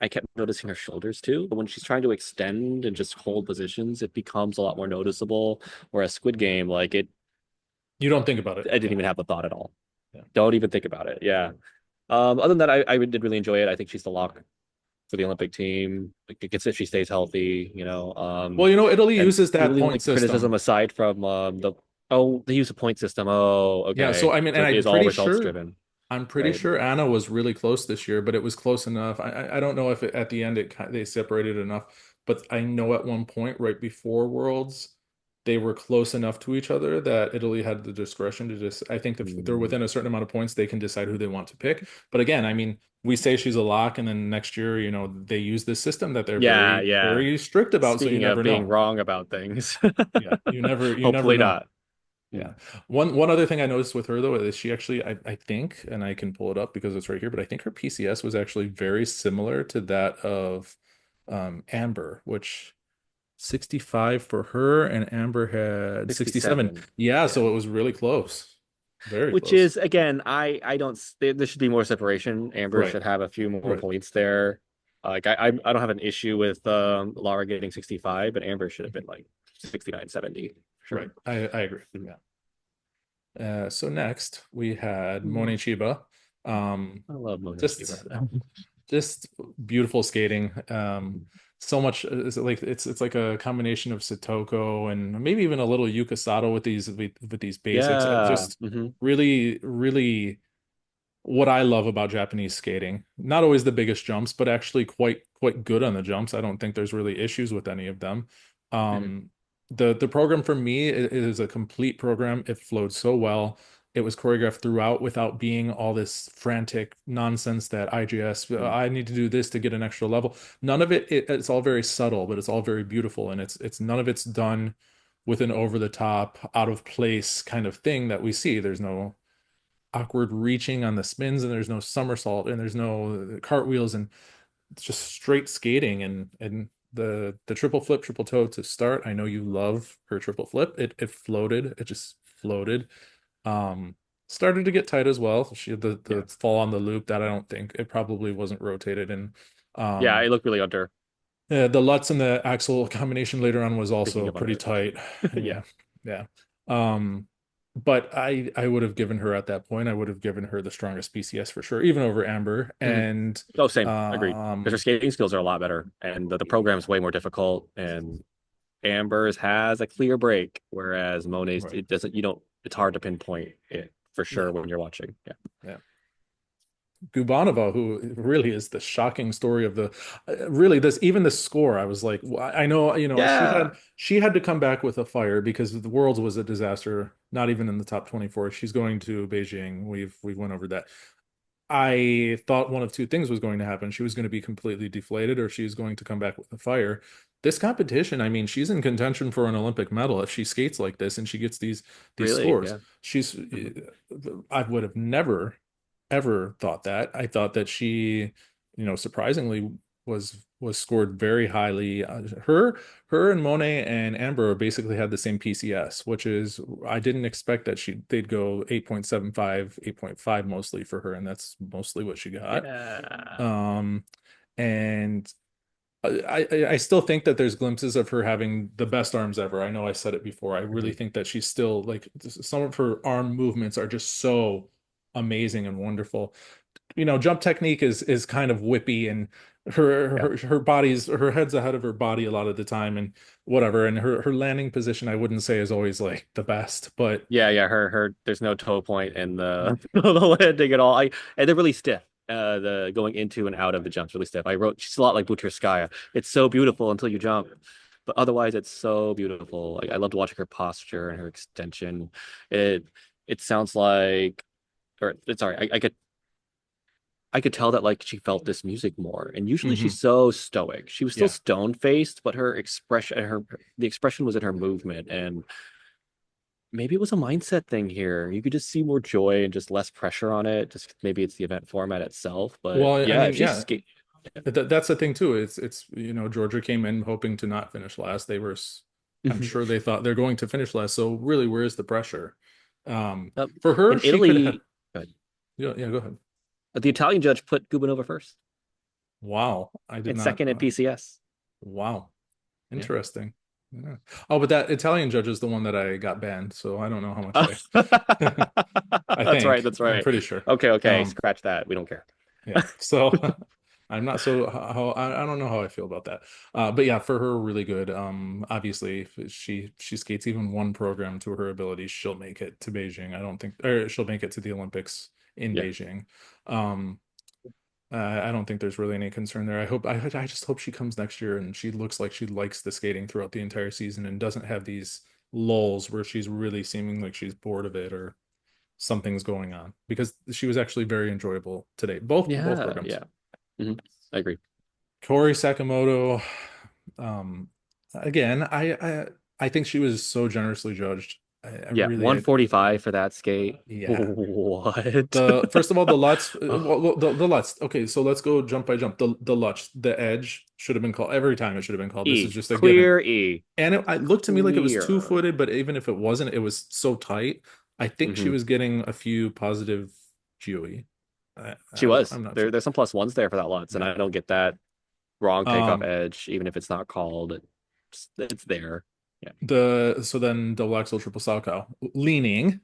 I kept noticing her shoulders too. But when she's trying to extend and just hold positions, it becomes a lot more noticeable. Whereas Squid Game, like You don't think about it. I didn't Yeah. even have the thought at all. Yeah. Don't even think about it. Yeah. Other than that, I did really enjoy it. I think she's the lock for the Olympic team. Like, it's if she stays healthy, Well, Italy and uses that the only point criticism system. aside from they use a point system. Oh, Yeah, so okay. I mean, So and it is all results driven, I'm pretty right? sure Anna was really close this year, but it was close enough. I don't know if at the end they separated enough, but I know at one point right before Worlds, they were close enough to each other that Italy had the discretion to just. I think if they're Mm. within a certain amount of points, they can decide who they want to pick. But again, I mean, we say she's a lock, and then next year, they use this system that they're Yeah, very, yeah. very strict about, so you Speaking of never being know. wrong about things, Yeah, you never hopefully know. not. Yeah. Mm. One other thing I noticed with her though is she actually I think, and I can pull it up because it's right here, but I think her PCS was actually very similar to that of Amber, which 65 for her and Amber had 67. 67. Yeah, Yeah. so it was really close. Very Which close. is again, I don't. There should be more separation. Amber Right. should have a few more Right. points there. Like I don't have an issue with Lara getting 65, but Amber should have been like 69, 70 for Right. sure. I agree. Mhm. Yeah. So next we had Mhm. Monet Chiba. Um, I love Mona just Shiba. just beautiful skating. So much is like it's like a combination of Satoko and maybe even a little Yuka Sato with these basics. Yeah. Just Hmm. really, really what I love about Japanese skating. Not always the biggest jumps, but actually quite good on the jumps. I don't think there's really issues with any of them. Hmm. Um, the program for me is a complete program. It flowed so well. It was choreographed throughout without being all this frantic nonsense that IGS, I need to do this to get an extra level. None of it's all very subtle, but it's all very beautiful, and it's none of it's done with an over the top, out of place kind of thing that we see. There's no awkward reaching on the spins, and there's no somersault, and there's no cartwheels, and it's just straight skating. And the triple flip, triple toe to start. I know you love her triple flip. It floated. It just floated. Um, Started to get tight as well. She had the Yeah. fall on the loop that I don't think it probably wasn't rotated. And Yeah. um I look really under. the Lutz and the axle combination later on was Speaking also of pretty under. tight. Yeah. Yeah. Yeah. Um, but I would have given her at that point, I would have given her the strongest PCS for sure, even over Amber. Mhm. And Oh, same. Agreed. Because her um skating skills are a lot better, and the program's way more difficult. And Amber's has a clear break, whereas Monet's right. it doesn't. You don't. It's hard to pinpoint it for sure Yeah. when you're watching. Yeah. Yeah. Gubanova, who really is the shocking story of the really this even the score. I was like, I know, Yeah. she had to come back with a fire because the Worlds was a disaster. Not even in the top 24. She's going to Beijing. We've went over that. I thought one of two things was going to happen. She was going to be completely deflated, or she was going to come back with a fire. This competition, I mean, she's in contention for an Olympic medal if she skates like this and she gets these Really. scores. Yeah. She's Hmm. I would have never ever thought that. I thought that she, surprisingly was scored very highly. Her and Monet and Amber basically had the same PCS, which is I didn't expect that they'd go 8.75, 8.5 mostly for her, and that's mostly what she got. Yeah. Um, and I still think that there's glimpses of her having the best arms ever. I know I said it before. I really Hmm. think that she's still like some of her arm movements are just so amazing and wonderful. Jump technique is kind of whippy, and Yeah. her head's ahead of her body a lot of the time, and whatever. And her landing position I wouldn't say is always like the best, but Yeah. Yeah. Her. There's no toe point in the the landing at all. And they're really stiff. The going into and out of the jumps really stiff. I wrote she's a lot like Butirskaya. It's so beautiful until you jump, but otherwise it's so beautiful. Like I loved watching her posture and her extension. It it sounds like, or sorry, I could tell that like she felt this music more. And usually mhm, she's so stoic. She was still yeah. stone faced, but her expression, the expression was in her movement. And maybe it was a mindset thing here. You could just see more joy and just less pressure on it. Just maybe it's the event format itself. But Well, I yeah, if mean, she's yeah, skate, that's the thing too. It's Georgia came in hoping to not finish last. They were I'm sure they thought they're going to finish last. So really, where is the pressure? Um, Uh, for her, in she could have. Italy, good. Yeah, yeah, go ahead. The Italian judge put Gubinova first Wow, I did and not. second in PCS. Wow, Yeah. interesting. Yeah. Oh, but that Italian judge is the one that I got banned, so I don't know how much Oh, I that's right. think. That's I'm right. pretty sure. Okay, okay. Um, Scratch that. We don't care. yeah. So I'm not so how I don't know how I feel about that. But yeah, for her, really good. Obviously, if she skates even one program to her ability, she'll make it to Beijing. I don't think, or she'll make it to the Olympics in Yeah. Beijing. Um, I don't think there's really any concern there. I just hope she comes next year and she looks like she likes the skating throughout the entire season and doesn't have these lulls where she's really seeming like she's bored of it or something's going on because she was actually very enjoyable today. Both Yeah. programs. Yeah. Hmm. I agree. Corey Sakamoto, um, again, I think she was so generously judged. I Yeah. really, 145 for that skate. yeah. What? The first of all, the Lutz, Oh, the Lutz. Okay, so let's go jump by jump. The Lutz, the edge should have been called every time. It should have been called. This is E. just a given. Clear E. And it looked to me like it was Clear. two-footed, but even if it wasn't, it was so tight. I think she Hmm. was getting a few positive GOE. She was. I'm not sure. There's some plus ones there for that Lutz, and Yeah. I don't get that wrong takeoff Um, edge, even if it's not called. It's there. Yeah. so then double axel triple Salchow leaning.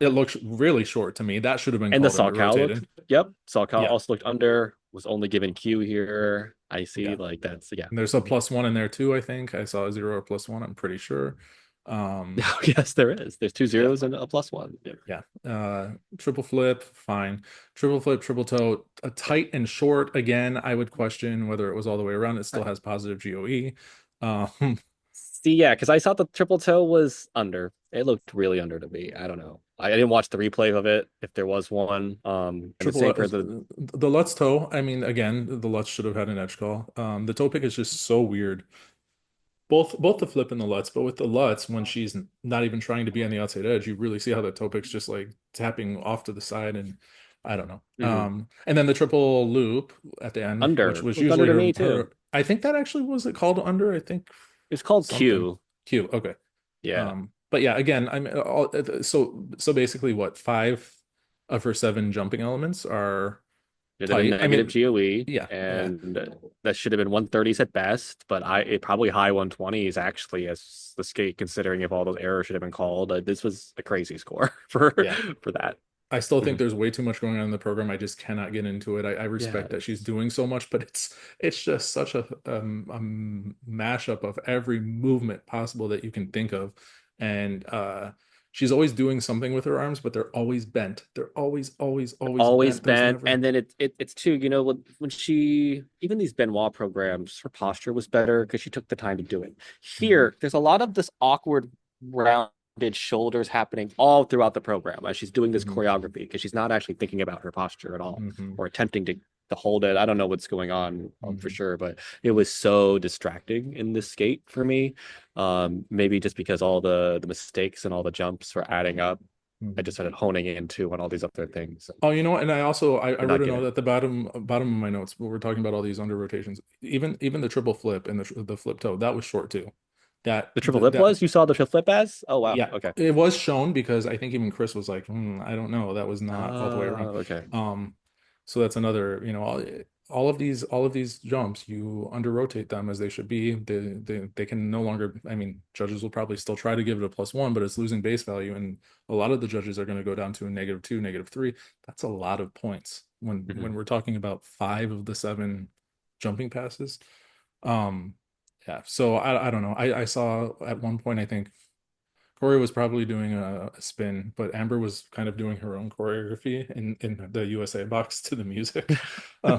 It looks really short to me. That should have been And the called under Salchow looked, rotated. yep. Salchow Yeah, also looked under, was only given Q here. I see, yeah. like that's, yeah. And there's a plus one in there too, I think. I saw a zero or plus one, I'm pretty sure. Um, Yes, there is. There's two yeah, zeros and a plus one. Yeah. yeah. Triple flip, fine. Triple flip, triple toe, a tight and short. Again, I would question whether it was all the way around. It still has positive GOE. Um, See, yeah, because I thought the triple toe was under. It looked really under to me. I don't know. I didn't watch the replay of it if there was one. And the triple same for the the Lutz toe. I mean, again, the Lutz should have had an edge call. The toe pick is just so weird. Both the flip and the Lutz, but with the Lutz, when she's not even trying to be on the outside edge, you really see how the toe pick's just like tapping off to the side, and I don't know. Mhm. And then the triple loop at the end, which Under was looked under usually to her me too. her. I think that actually was it called under. I think It's called something Q. Q. Okay. Yeah. But yeah, again, I'm all so basically what five of her seven jumping elements are Should have been tight. I negative mean, GOE, yeah, yeah. and that should have been 130s at best, but it probably high 120s actually as the skate, considering if all those errors should have been called. This was a crazy score Yeah. for that. I still think Mhm. there's way too much going on in the program. I just cannot get into it. I respect that she's Yes. doing so much, but it's just such a mashup of every movement possible that you can think of, and she's always doing something with her arms, but they're always bent. They're always Always bent. There's bent, never. and then it's too, when she, even these Benoit programs, her posture was better because she took the time to do it. Mhm, Here, there's a lot of this awkward rounded shoulders happening all throughout the program as she's doing this mhm, choreography because she's not actually thinking about her posture at all mhm, or attempting to hold it. I don't know what's going on, for mhm, sure, but it was so distracting in this skate for me. Maybe just because all the mistakes and all the jumps were adding up. I mhm. just started honing into on all these other things. Oh, you know what? And I also I Did wrote not a get note it. at the bottom of my notes where we're talking about all these under rotations. Even the triple flip and the flip toe that was short too. The triple flip was? You saw the triple flip as? Oh wow. Yeah, Okay. it was shown because I think even Chris was like, I don't know, that was not all the way around. Okay. Um, so that's another, all of these jumps, you under rotate them as they should be. They can no longer, I mean, judges will probably still try to give it a plus one, but it's losing base value, and a lot of the judges are going to go down to a -2, -3. That's a lot of points Hmm. when we're talking about five of the seven jumping passes. Um, yeah, so I don't know. I saw at one point, I think Corey was probably doing a spin, but Amber was kind of doing her own choreography in the USA box to the music. Um,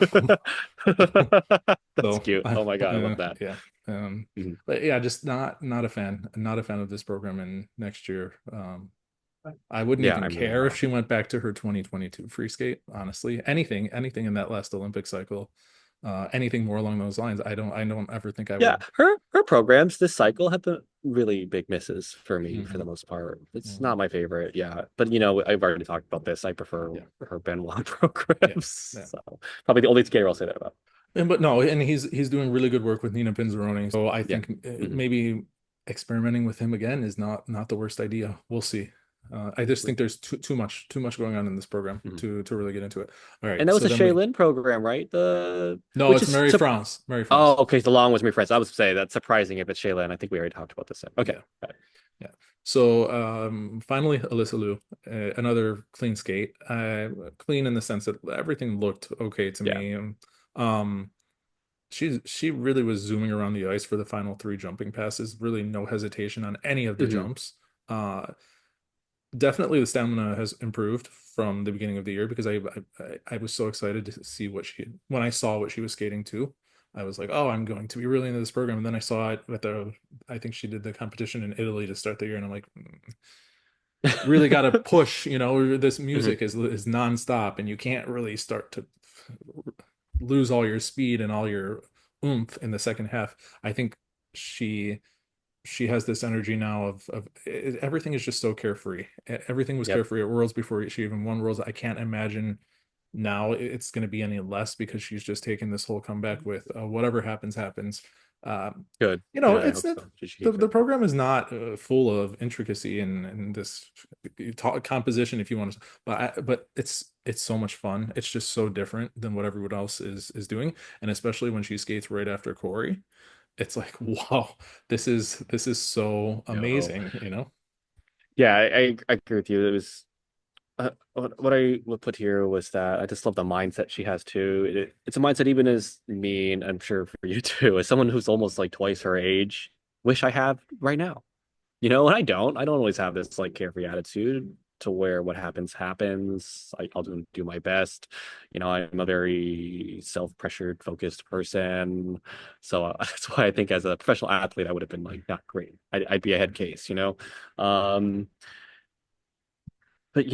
That's so cute. Oh my God, I love that. yeah, Mhm. but yeah, just not a fan of this program. And next year, I wouldn't Yeah, even I'm really care if not. she went back to her 2022 free skate. Honestly, anything in that last Olympic cycle, anything more along those lines, I don't ever think I Yeah, would. her programs this cycle have been really big misses for me for the Mhm, most part. It's mhm. not my favorite, yeah. But I've already talked about this. I prefer Yeah, her Benoit yeah, programs. yeah. So probably the only skater I'll say that about. And but no, and he's doing really good work with Nina Pinzeroni. So I Yeah. think Hmm. maybe. experimenting with him again is not the worst idea. We'll see. I just think there's too much going on in this program Mhm. to really get into it. All And right, that was so a then we Shaylin program, right? The no, which it's is Mary France. Mary oh, France. okay. The long was refreshed. I was say that's surprising if it's Shaylin. I think we already talked about this. Okay. Yeah, yeah. So finally, Alyssa Liu, another clean skate. Clean in the sense that everything looked okay to Yeah. me. Um, she really was zooming around the ice for the final three jumping passes. Really, no hesitation on any of the Hmm. jumps. Uh, Definitely the stamina has improved from the beginning of the year because I was so excited to see what she when I saw what she was skating to. I was like, oh, I'm going to be really into this program. And then I saw it at the I think she did the competition in Italy to start the year, and I'm like, really got to push. This Hmm. music is nonstop, and you can't really start to lose all your speed and all your oomph in the second half. I think she she has this energy now of everything is just so carefree. Everything was Yep. carefree at Worlds before she even won Worlds. I can't imagine now it's going to be any less because she's just taken this whole comeback with whatever happens happens. Um, Good. Yeah, I it's hope not so. She the, keeps the it. program is not full of intricacy and this composition if you want to, but it's so much fun. It's just so different than what everyone else is doing, and especially when she skates right after Corey, it's like, wow, this is so No. amazing. Yeah, I agree with you. It was what I would put here was that I just love the mindset she has too. It's a mindset even as me, and I'm sure for you too, as someone who's almost like twice her age, wish I have right now. And I don't. I don't always have this like carefree attitude to where what happens happens. I'll do my best. I'm a very self-pressured, focused person. So that's why I think as a professional athlete, I would have been like not great. I'd be a head case. Um, but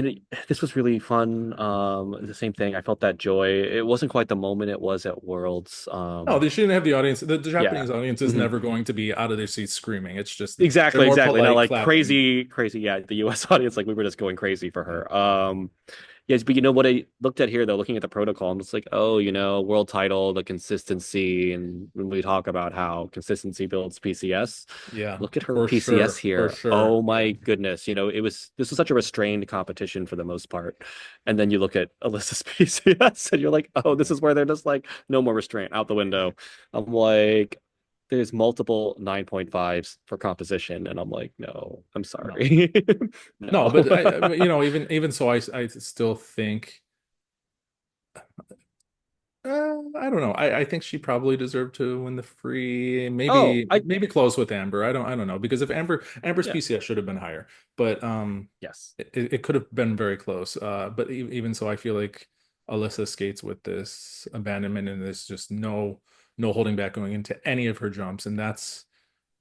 this was really fun. The same thing. I felt that joy. It wasn't quite the moment it was at Worlds. No, they shouldn't have the audience. The Yeah. Japanese audience is Mhm. never going to be out of their seats screaming. It's just they're Exactly, more exactly. Not polite, like clapping. crazy, crazy. Yeah, the U.S. audience, like we were just going crazy for Yeah, her. Yes, but what I looked at here though, looking at the protocol, I'm just like, oh, world title, the consistency, and when we talk about how consistency builds PCS, yeah, look at her for PCS sure, for here. sure. Oh my Yeah, goodness, this was such a restrained competition for the most part, and then you look at Alyssa's PCS, and you're like, oh, this yeah. is where they're just like, no more restraint, out the window. I'm like, there's multiple 9.5s for composition, and I'm like, no, I'm No, sorry, no, no. but even so, I still think. I don't know. I think she probably deserved to win the free. Oh, Maybe close with Amber. I don't know because if Amber's yeah, PCS should have been higher, but yes. it could have been very close. But even so, I feel like Alyssa skates with this abandonment and there's just no holding back going into any of her jumps, and that's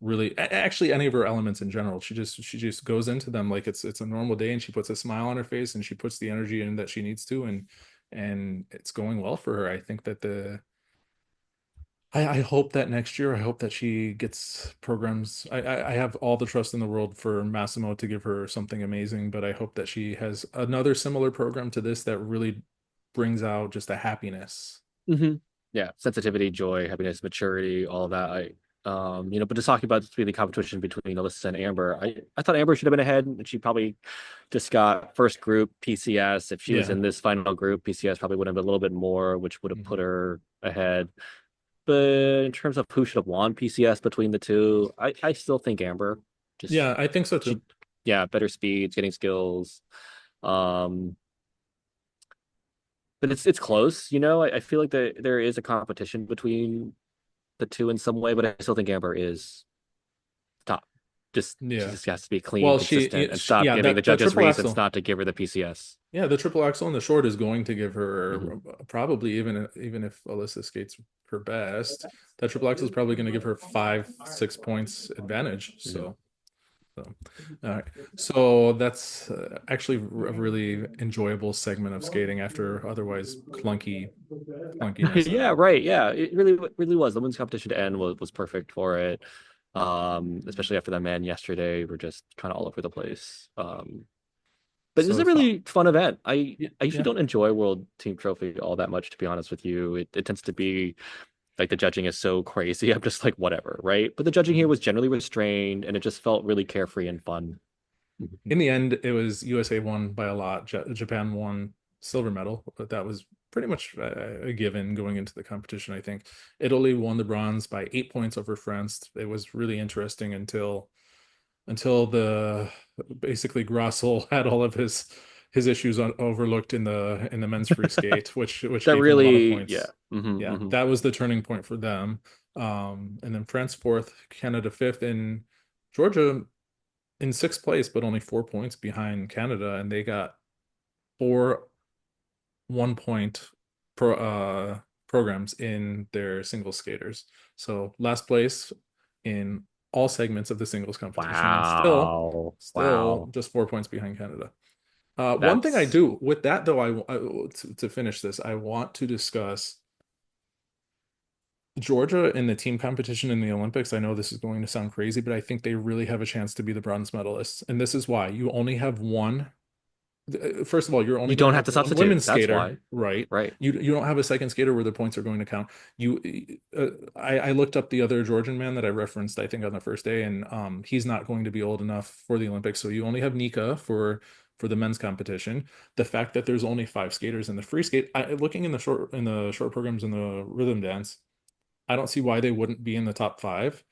really actually any of her elements in general. She just goes into them like it's a normal day, and she puts a smile on her face, and she puts the energy in that she needs to, and it's going well for her. I think that I hope that next year, I hope that she gets programs. I have all the trust in the world for Massimo to give her something amazing, but I hope that she has another similar program to this that really brings out just a happiness. Hmm. Yeah, sensitivity, joy, happiness, maturity, all that. But just talking about the competition between Alyssa and Amber, I thought Amber should have been ahead, and she probably just got first group PCS. If she was Yeah. in this final group, PCS probably would have been a little bit more, which would have Mhm. put her ahead. But in terms of who should have won PCS between the two, I still think Amber. Just Yeah, I think so too. she, yeah, better speeds, getting skills. Um, but it's close. I feel like there is a competition between the two in some way, but I still think Amber is top. Just she Yeah. just has to be clean, Well, consistent, and stop yeah, giving the that judges triple reasons axle. not to give her the PCS. Yeah, the triple axle in the short is going to give Hmm. her probably even if Alyssa skates her best, that triple axle is probably going to give her 5, 6 points advantage. Hmm. So, all right. So that's actually a really enjoyable segment of skating after otherwise clunkiness. Yeah, right. Yeah, it really was. The women's competition to end was perfect for it. Especially after that man yesterday, we're just kind of all over the place. But this is So a really fun event. I yeah, I usually yeah. don't enjoy World Team Trophy all that much, to be honest with you. It tends to be like the judging is so crazy. I'm just like, whatever, right? But the judging here was generally restrained and it just felt really carefree and fun. In the end, it was USA won by a lot. Japan won silver medal, but that was pretty much a given going into the competition. I think Italy won the bronze by 8 points over France. It was really interesting until the basically Grossel had all of his issues overlooked in the men's free skate, which That gave him a lot of really, yeah. points. Yeah, that was the turning point for them. And then France fourth, Canada fifth, and Georgia in sixth place, but only 4 points behind Canada, and they got 4 1 point programs in their single skaters. So last place in all segments of the singles competition, and Wow. still Wow. just 4 points behind Canada. One thing I That's do with that though, to finish this, I want to discuss Georgia in the team competition in the Olympics. I know this is going to sound crazy, but I think they really have a chance to be the bronze medalists. And this is why you only have one. First of all, you're only you going don't to have have to one substitute. women's That's skater, why. right? Right. You don't have a second skater where the points are going to count. I looked up the other Georgian man that I referenced, I think on the first day, and he's not going to be old enough for the Olympics. So you only have Nika for the men's competition. The fact that there's only five skaters in the free skate, looking in the short programs in the rhythm dance, I don't see why they wouldn't be in the top five.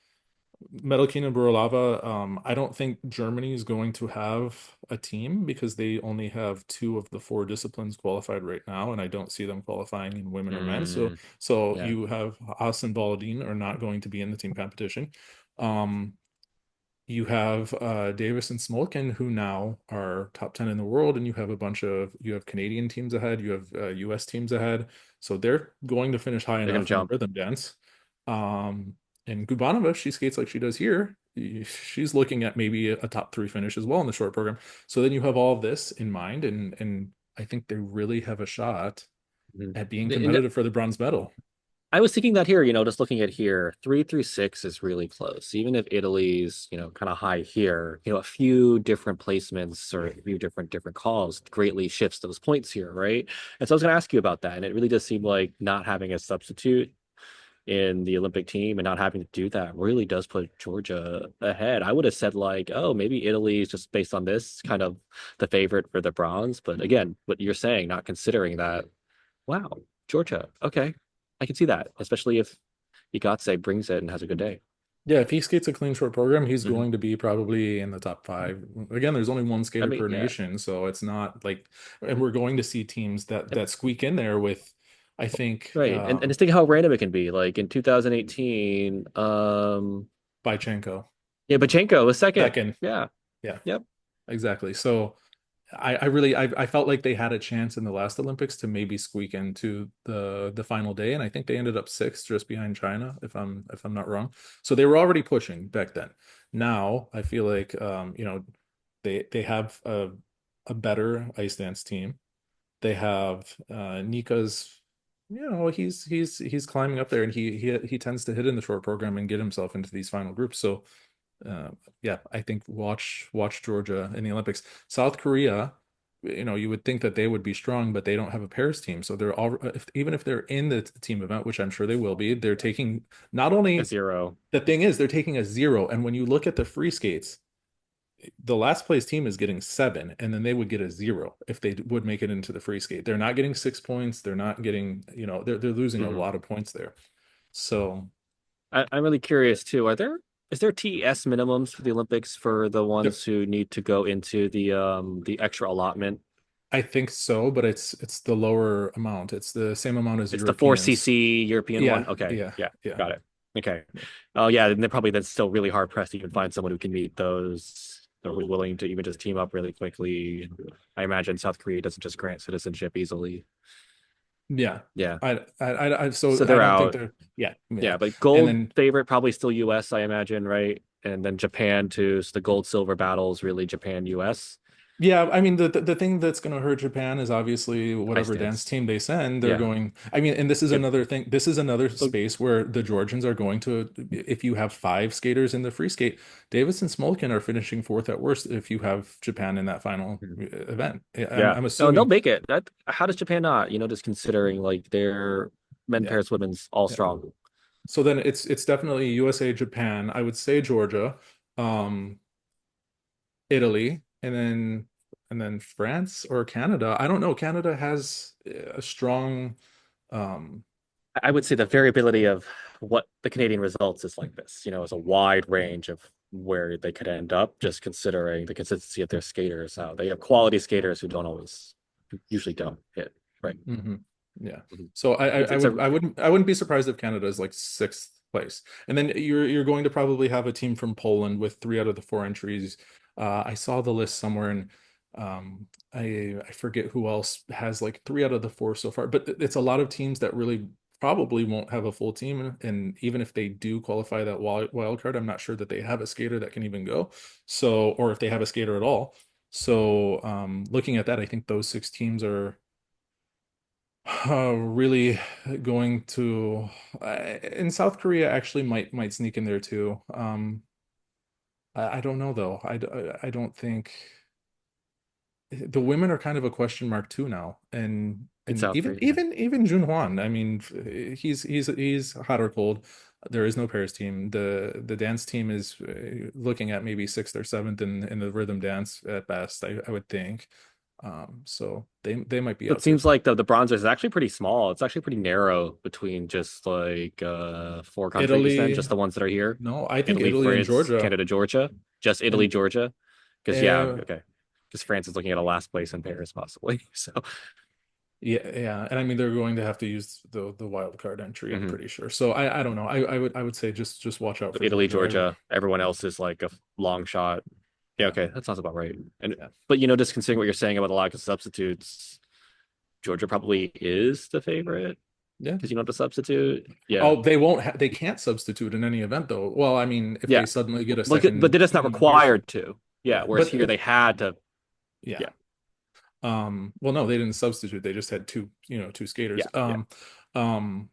Medelkin and Burlava, I don't think Germany is going to have a team because they only have two of the four disciplines qualified right now, and I don't see them qualifying in women or men. So, Mm, so yeah. you have Haas and Baladin are not going to be in the team competition. Um, you have Davis and Smolkin, who now are top 10 in the world, and you have Canadian teams ahead, you have US teams ahead. So they're going to finish high They're gonna enough in the jump. rhythm dance. Um, and Gubanova, if she skates like she does here, she's looking at maybe a top three finish as well in the short program. So then you have all of this in mind, and I think they really have a shot Mhm. at being And competitive for the bronze medal. I was thinking that here, just looking at here, 3 through 6 is really close. Even if Italy's, kind of high here, a few different placements or a few different calls greatly shifts those points here, right? And so I was going to ask you about that. And it really does seem like not having a substitute in the Olympic team and not having to do that really does put Georgia ahead. I would have said like, oh, maybe Italy is just based on this kind of the favorite for the bronze. But again, what you're saying, not considering that, wow, Georgia, okay, I can see that, especially if Igatse brings it and has a good day. Yeah, if he skates a clean short program, he's Hmm. going to be probably in the top five. Again, there's only one I skater mean, per yeah. nation, so it's not like, and we're going to see teams Yep. that squeak in there with, I think, Right. And just think how random it can be. Like in 2018, Bychenko yeah, Bachenko was second. second. Yeah. Yeah, Yep. exactly. So I felt like they had a chance in the last Olympics to maybe squeak into the final day, and I think they ended up sixth, just behind China, if I'm not wrong. So they were already pushing back then. Now I feel like they have a better ice dance team. They have Nika's. He's climbing up there, and he tends to hit in the short program and get himself into these final groups. So yeah, I think watch Georgia in the Olympics. South Korea, you would think that they would be strong, but they don't have a pairs team. So they're all even if they're in the team event, which I'm sure they will be, they're taking not A only zero. the thing is they're taking a zero, and when you look at the free skates, the last place team is getting seven, and then they would get a zero if they would make it into the free skate. They're not getting 6 points. They're not getting, they're losing a Mhm. lot of points there. So I'm really curious too. Is there TES minimums for the Olympics for the there, ones who need to go into the extra allotment? I think so, but it's the lower amount. It's the same amount as It's the 4 Europeans. cc European one. Yeah, Okay, yeah, yeah, yeah, got it. Okay. Oh yeah, and they're probably then still really hard pressed to even find someone who can meet those. They're willing to even just team up really quickly. I imagine South Korea doesn't just grant citizenship easily. yeah. Yeah. So So I they're don't think out. they're, yeah, Yeah, yeah. but And gold then favorite probably still US, I imagine, right? And then Japan too. So the gold silver battles really Japan US. yeah, I mean the thing that's going to hurt Japan is obviously Ice whatever dance dance. team they send, they're Yeah. going. I mean, and this is It, another thing. This is another but space where the Georgians are going to. If you have five skaters in the free skate, Davis and Smolkin are finishing fourth at worst. If you have Japan in that final event, yeah. I'm No, and they'll assuming. make it. That how does Japan not? Just considering like their men Yeah. pairs women's all Yeah. strong. So then it's definitely USA, Japan. I would say Georgia, um, Italy, and then France or Canada. I don't know. Canada has a strong um I would say the variability of what the Canadian results is like this. Is a wide range of where they could end up, just considering the consistency of their skaters. How they have quality skaters who don't always, usually don't hit. Right. hmm Yeah. Mhm. So I, I It's I it's would a I wouldn't be surprised if Canada is like sixth place. And then you're going to probably have a team from Poland with three out of the four entries. I saw the list somewhere and I forget who else has like three out of the four so far, but it's a lot of teams that really probably won't have a full team. And even if they do qualify that wild card, I'm not sure that they have a skater that can even go. So, or if they have a skater at all. So, looking at that, I think those six teams are really going to and South Korea actually might sneak in there too. I don't know though. I don't think the women are kind of a question mark too now. in And South even Korea. Yeah. even Junhwan. I mean, he's hot or cold. There is no pairs team. The dance team is looking at maybe sixth or seventh in the rhythm dance at best. I would think. So they might be So it out there. seems like the bronzers is actually pretty small. It's actually pretty narrow between just like four countries then, Italy, just the ones that are here. no, I think Italy, Italy and France, Georgia. Canada, Georgia. Just Italy, And Georgia. Because yeah, uh, okay. Because France is looking at a last place in Paris possibly. So yeah, and I mean they're going to have to use the wild card entry, I'm mhm. pretty sure. So I don't know. I would say just watch out So for Italy, Georgia. I would Georgia, everyone else is like a long shot. Yeah, yeah, okay, that sounds about right. And yeah, but just considering what you're saying about the lack of substitutes, Georgia probably is the favorite yeah. because the substitute. Yeah. Oh, they can't substitute in any event though. Well, I mean, if they Yeah. suddenly get a But second they're just not team, here's required to. Yeah. yeah. Whereas But here they had to. yeah. Yeah. Well, no, they didn't substitute. They just had two skaters. Yeah. Yeah. Um,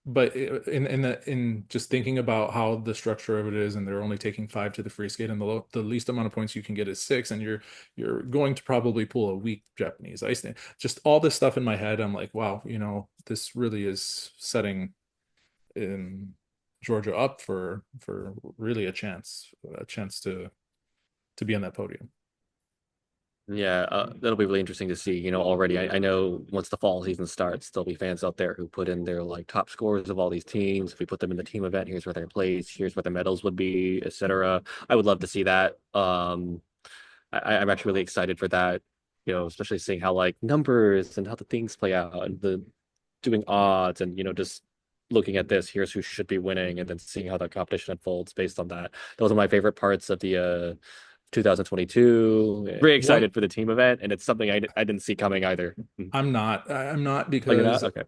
but in just thinking about how the structure of it is, and they're only taking five to the free skate, and the least amount of points you can get is six, and you're going to probably pull a weak Japanese ice stand. Just all this stuff in my head, I'm like, wow, this really is setting in Georgia up for really a chance to be on that podium. Yeah, that'll be really interesting to see. Already, I know once the fall season starts, there'll be fans out there who put in their like top scores of all these teams. If we put them in the team event, here's where their place, here's where the medals would be, etc. I would love to see that. I'm actually really excited for that. Especially seeing how like numbers and how the things play out and the doing odds and just looking at this. Here's who should be winning, and then seeing how the competition unfolds based on that. Those are my favorite parts of the 2022. Very One, excited for the team event, and it's something I didn't see coming either. I'm not Oh, you're not? because Okay.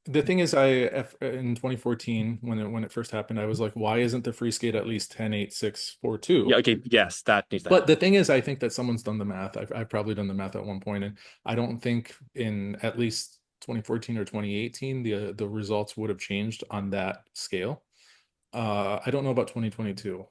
the thing is, in 2014 when it first happened, I was like, why isn't the free skate at least 10, 8, 6, 4, Yeah, 2? okay. Yes, that needs to But the happen. thing is, I think that someone's done the math. I've probably done the math at one point, and I don't think in at least 2014 or 2018 the results would have changed on that scale. I don't know about 2022.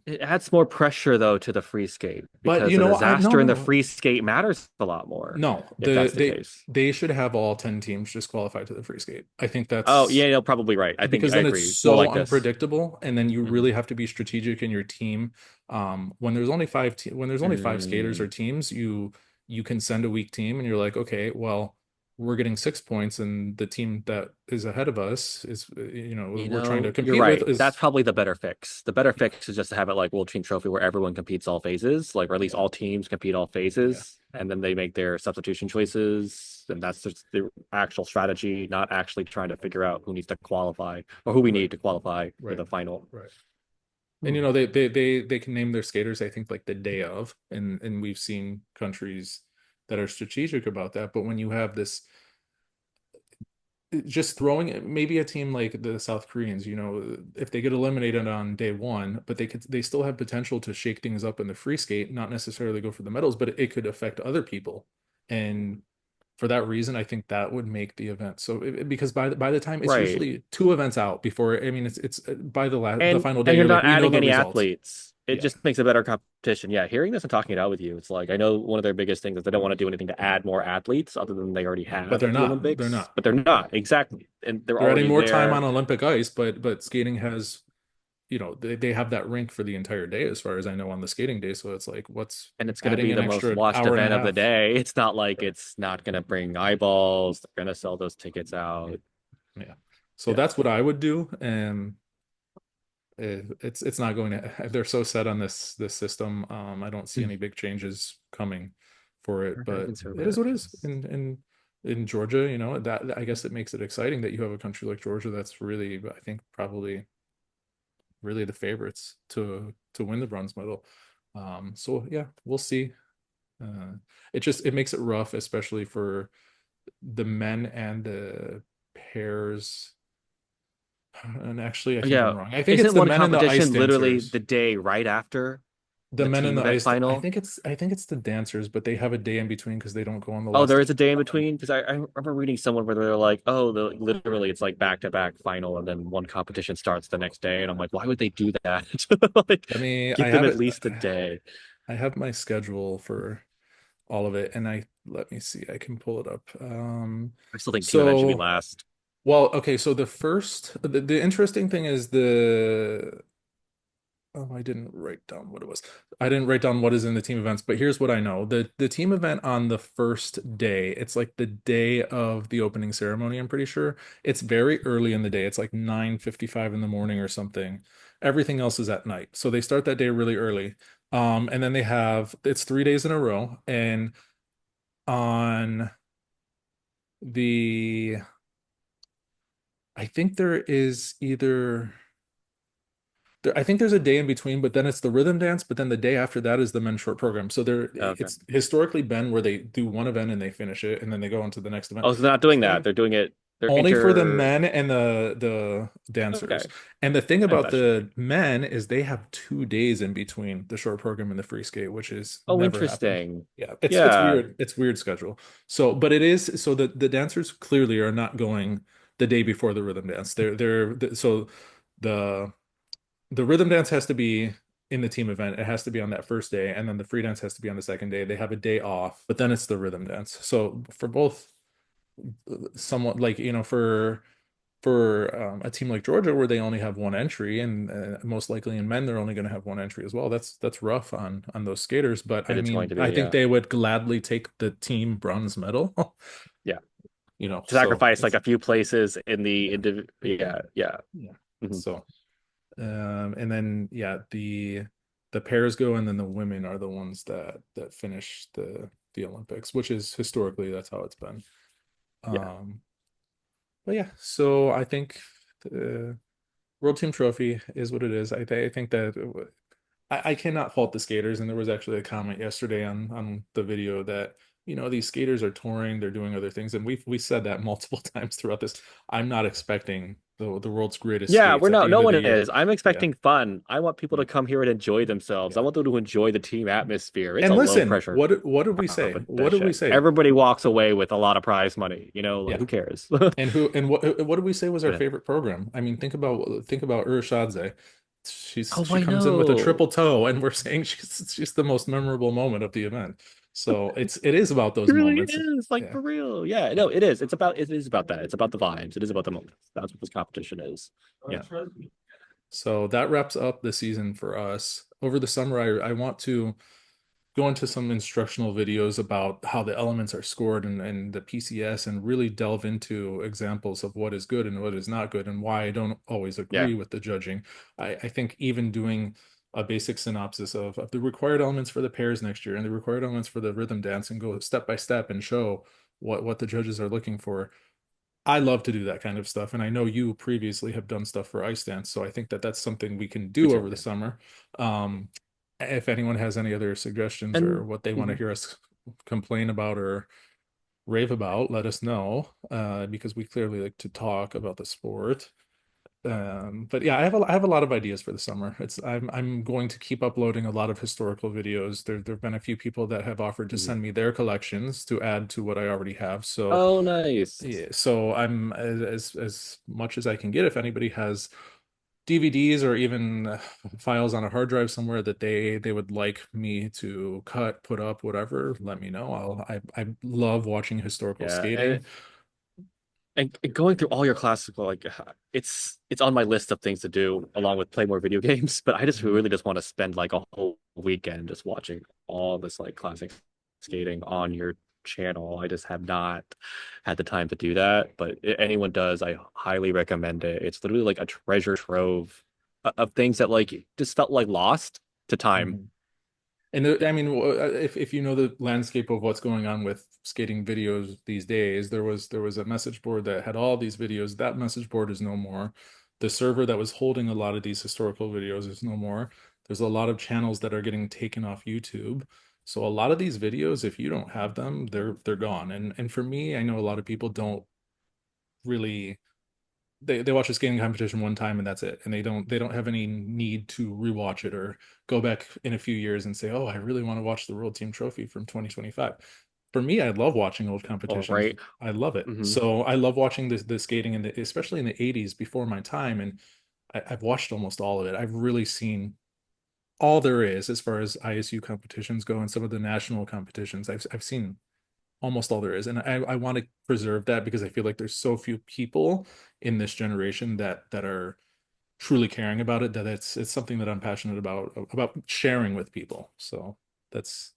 It adds more pressure though to the free skate But because a I no disaster in no the no free skate matters a lot more no if that's the they case. they should have all 10 teams just qualify to the free skate. I think Oh, yeah, that's you're probably right. I think because I then it's agree. More so like this. unpredictable, and then you Mhm. really have to be strategic in your team. When there's only five skaters or Mm. teams, you can send a weak team, and you're like, okay, well, we're getting 6 points, and the team that is ahead of us is we're trying to You're compete with right. That's is probably the better fix. The better yeah, fix is just to have it like World Team Trophy where everyone competes all phases, like or at least yeah, all teams compete all yeah, phases, and then they make their substitution choices. And that's just the actual strategy, not actually trying to figure out who needs to qualify or who we right, need to qualify for right, the final. right. And Hmm. they can name their skaters, I think, like the day of, and we've seen countries that are strategic about that. But when you have this just throwing it, maybe a team like the South Koreans, if they get eliminated on day one, but they still have potential to shake things up in the free skate, not necessarily go for the medals, but it could affect other people. And for that reason, I think that would make the event. So because by the time it's Right. usually two events out before, I mean it's by the And final day, and you're you're like, not we know adding the any results. athletes. It Yeah. just makes a better competition. Yeah, hearing this and talking it out with you, it's like I know one of their biggest things is they don't want to do anything to add more athletes other than they already But have they're at the not. They're Olympics, not. but they're not. Exactly. and they're They're adding already more time on there, Olympic ice, but skating has, they have that rink for the entire day, as far as I know, on the skating day. So it's like, what's and it's going to adding be an the most extra watched hour and a event of the half? day. It's not like it's not going to bring eyeballs. They're going to sell those tickets out. Yeah. So Yeah. that's what I would do. And it's not going to, they're so set on this system. I don't see any big changes coming for it, They're very but it is conservative. what it is. Yes. In Georgia, that I guess it makes it exciting that you have a country like Georgia that's really, I think, probably really the favorites to win the bronze medal. So yeah, we'll see. Uh, it makes it rough, especially for the men and the pairs. And actually, I think Yeah. I'm wrong. I think it's Isn't the one men and the ice competition literally dancers. the day right after The the men and team the event ice. final? I think it's the dancers, but they have a day in between because they don't go on the Oh, last there two. is a day in between because I remember reading someone where they're like, oh, literally it's like back to back final, and then one competition starts the next day, and I'm like, why would they do that? Like, Let me. I give them have at it. least a day. I have my schedule for all of it, and I let me see. I can pull it up. I still think team event should be So last. well, okay. So the interesting thing is the Oh, I didn't write down what it was. I didn't write down what is in the team events, but here's what I know. The team event on the first day, it's like the day of the opening ceremony, I'm pretty sure. It's very early in the day. It's like 9:55 in the morning or something. Everything else is at night. So they start that day really early. And then it's 3 days in a row. And on the I think there is either I think there's a day in between, but then it's the rhythm dance. But then the day after that is the men's short program. So Okay. it's historically been where they do one event and they finish it, and then they go on to the next event. Oh, so they're not doing that. Thing They're doing it. They're only for the inter. men and the dancers. Okay. And the thing Yeah, about that should be. the men is they have 2 days in between the short program and the free skate, which is Oh, never happened. interesting. Yeah, it's Yeah. weird. It's weird schedule. So, but it is so the dancers clearly are not going the day before the rhythm dance. So the the rhythm dance has to be in the team event. It has to be on that first day, and then the free dance has to be on the second day. They have a day off, but then it's the rhythm dance. So for both, somewhat like for a team like Georgia where they only have one entry, and most likely in men they're only going to have one entry as well. That's rough on those skaters. But It I is going mean, to I be. think Yeah. they would gladly take the team bronze medal. Yeah. So Sacrifice like it's a few places in the yeah, Yeah. Yeah. yeah. Mhm. So and then yeah, the pairs go, and then the women are the ones that finish the Olympics, which is historically that's how it's been. Yeah. Um, but yeah, so I think the World Team Trophy is what it is. I think that I cannot fault the skaters, and there was actually a comment yesterday on the video that these skaters are touring, they're doing other things, and we said that multiple times throughout this. I'm not expecting the world's greatest Yeah, skates we're at no the end no of one the year. is. I'm Yeah, expecting fun. I want people yeah, to come here and enjoy themselves. I yeah. want them to enjoy the team atmosphere. It's a And low listen, pressure what did we say? What did we competition. say? Everybody walks away with a lot of prize money. Like Yeah. who cares? And what did we say was our But, favorite program? I mean, think about Urshadze. oh, She I comes in with a know. triple toe, and we're saying she's the most memorable moment of the event. So it is about It those really moments. is like Yeah. for real. Yeah, Yeah. no, it is. It is about that. It's about the vibes. It is about the moments. That's what this competition is. Yeah. Yeah. So that wraps up the season for us. Over the summer, I want to go into some instructional videos about how the elements are scored and the PCS, and really delve into examples of what is good and what is not good and why I don't always Yeah. agree with the judging. I think even doing a basic synopsis of the required elements for the pairs next year and the required elements for the rhythm dance, and go step by step and show what the judges are looking for. I love to do that kind of stuff, and I know you previously have done stuff for ice dance, so I think that that's something we can Me do too. over the Yeah. summer. Um, if anyone has any other suggestions or And what they want to mhm. hear us complain about or rave about, let us know, because we clearly like to talk about the sport. But yeah, I have a lot of ideas for the summer. I'm going to keep uploading a lot of historical videos. There've been a few people that have offered to Mhm. send me their collections to add to what I already have. So Oh, nice. yeah, so I'm as much as I can get. If anybody has DVDs or even files on a hard drive somewhere that they would like me to cut, put up, whatever, let me know. I love watching historical Yeah. And skating. and going through all your classical, like it's on my list of things to do along with play more video games. But I just Mhm. really just want to spend like a whole weekend just watching all this like classic skating on your channel. I just have not had the time to do that. But if anyone does, I highly recommend it. It's literally like a treasure trove of things that like just felt like lost to time. Mhm. And I mean, if you know the landscape of what's going on with skating videos these days, there was a message board that had all these videos. That message board is no more. The server that was holding a lot of these historical videos is no more. There's a lot of channels that are getting taken off YouTube. So a lot of these videos, if you don't have them, they're gone. And for me, I know a lot of people don't really they watch a skating competition one time and that's it, and they don't have any need to rewatch it or go back in a few years and say, oh, I really want to watch the world team trophy from 2025. For me, I love watching old All competitions. right. I love it. Mm-hmm. So I love watching the skating in the, especially in the 80s before my time, and I've watched almost all of it. I've really seen all there is as far as ISU competitions go, and some of the national competitions I've seen almost all there is. And I want to preserve that because I feel like there's so few people in this generation that are truly caring about it, that it's something that I'm passionate about sharing with people. So that's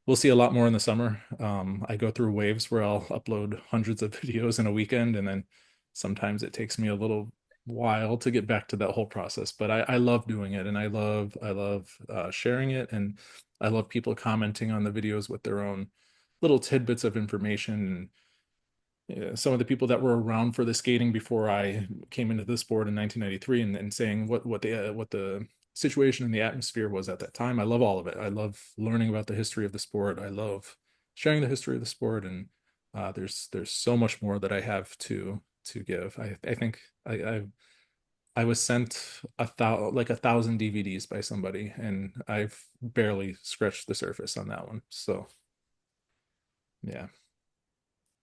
we'll see a lot more in the summer. I go through waves where I'll upload hundreds of videos in a weekend, and then sometimes it takes me a little while to get back to that whole process. But I love doing it, and I love sharing it, and I love people commenting on the videos with their own little tidbits of information. Yeah, some of the people that were around for the skating before I came into the sport in 1993, and saying what the situation and the atmosphere was at that time. I love all of it. I love learning about the history of the sport. I love sharing the history of the sport, and there's so much more that I have to give. I think I was sent like 1,000 DVDs by somebody, and I've barely scratched the surface on that one. So yeah.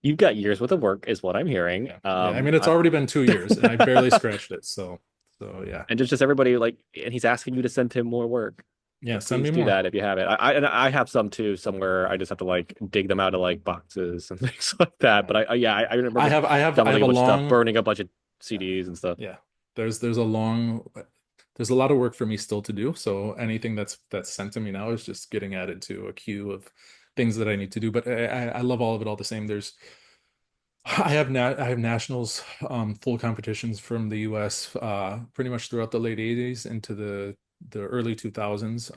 You've got years worth of work, is what I'm hearing. Yeah. Yeah. I mean, it's already been 2 years and I barely scratched it. So yeah. And just everybody like, and he's asking you to send him more work. Yeah. So Send me please do more. that if you have it. And I have some too somewhere. I just have to like dig them out of like boxes and things like that. Yeah. But I I remember have, I have, I downloading have a a bunch of stuff, long, burning a bunch of CDs and stuff. yeah. There's a long, there's a lot of work for me still to do. So anything that's sent to me now is just getting added to a queue of things that I need to do. But I love all of it all the same. I have nationals, full competitions from the US, pretty much throughout the late 80s into the early 2000s.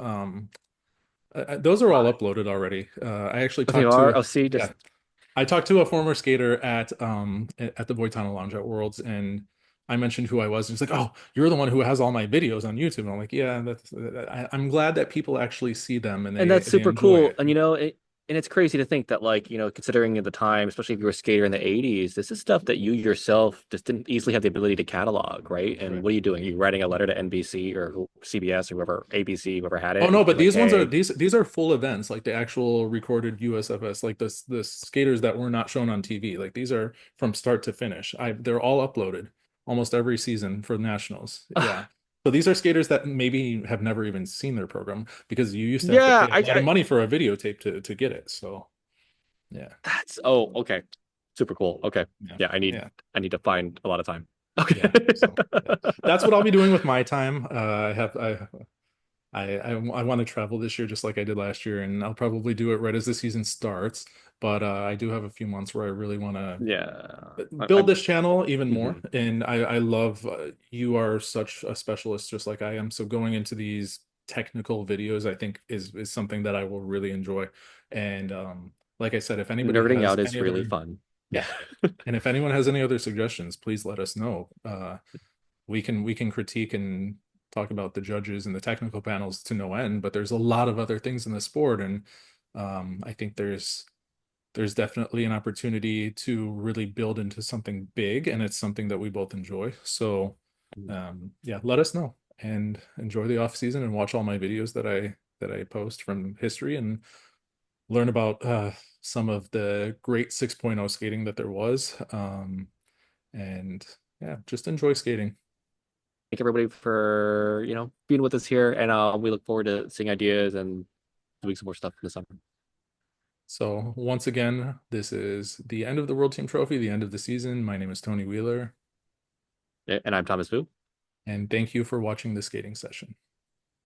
Those are all uploaded already. I actually Oh, they talked are. to Oh, see, yeah, just I talked to a former skater at the Boy Tunnel Lounge at Worlds, and I mentioned who I was, and he's like, "Oh, you're the one who has all my videos on YouTube." And I'm like, "Yeah, I'm glad that people actually see them and and they that's they super enjoy cool. it." And and it's crazy to think that like, considering the time, especially if you were a skater in the 80s, this is stuff that you yourself just didn't easily have the ability to catalog, right? And Right. what are you doing? Are you writing a letter to NBC or CBS or whoever, ABC, whoever had Oh it, no, and be but like, these ones are hey, these are full events, like the actual recorded USFS, like the skaters that were not shown on TV. Like these are from start to finish. They're all uploaded almost every season for nationals. Yeah. So these are skaters that maybe have never even seen their program because you used to have to yeah, pay a lot of money for a videotape to get it. So yeah. oh, okay. Super cool. Okay. Yeah. Yeah, Yeah. I need to find a lot of time. Okay. Yeah. So yeah. That's what I'll be doing with my time. I want to travel this year just like I did last year, and I'll probably do it right as the season starts. But I do have a few months where I really want to Yeah. build this channel even more. Mhm. And I love you are such a specialist just like I am. So going into these technical videos, I think is something that I will really enjoy. And like I said, if anybody Nerding has out is any really other, fun. Yeah. yeah, and if anyone has any other suggestions, please let us know. We can critique and talk about the judges and the technical panels to no end, but there's a lot of other things in the sport, and I think there's definitely an opportunity to really build into something big, and it's something that we both enjoy. So, yeah, let us know and enjoy the off season and watch all my videos that I post from history and learn about some of the great 6.0 skating that there was. And yeah, just enjoy skating. Thank everybody for, being with us here. And we look forward to seeing ideas and doing some more stuff in the summer. So once again, this is the end of the World Team Trophy, the end of the season. My name is Tony Wheeler, And I'm Thomas Vu. and thank you for watching the skating session.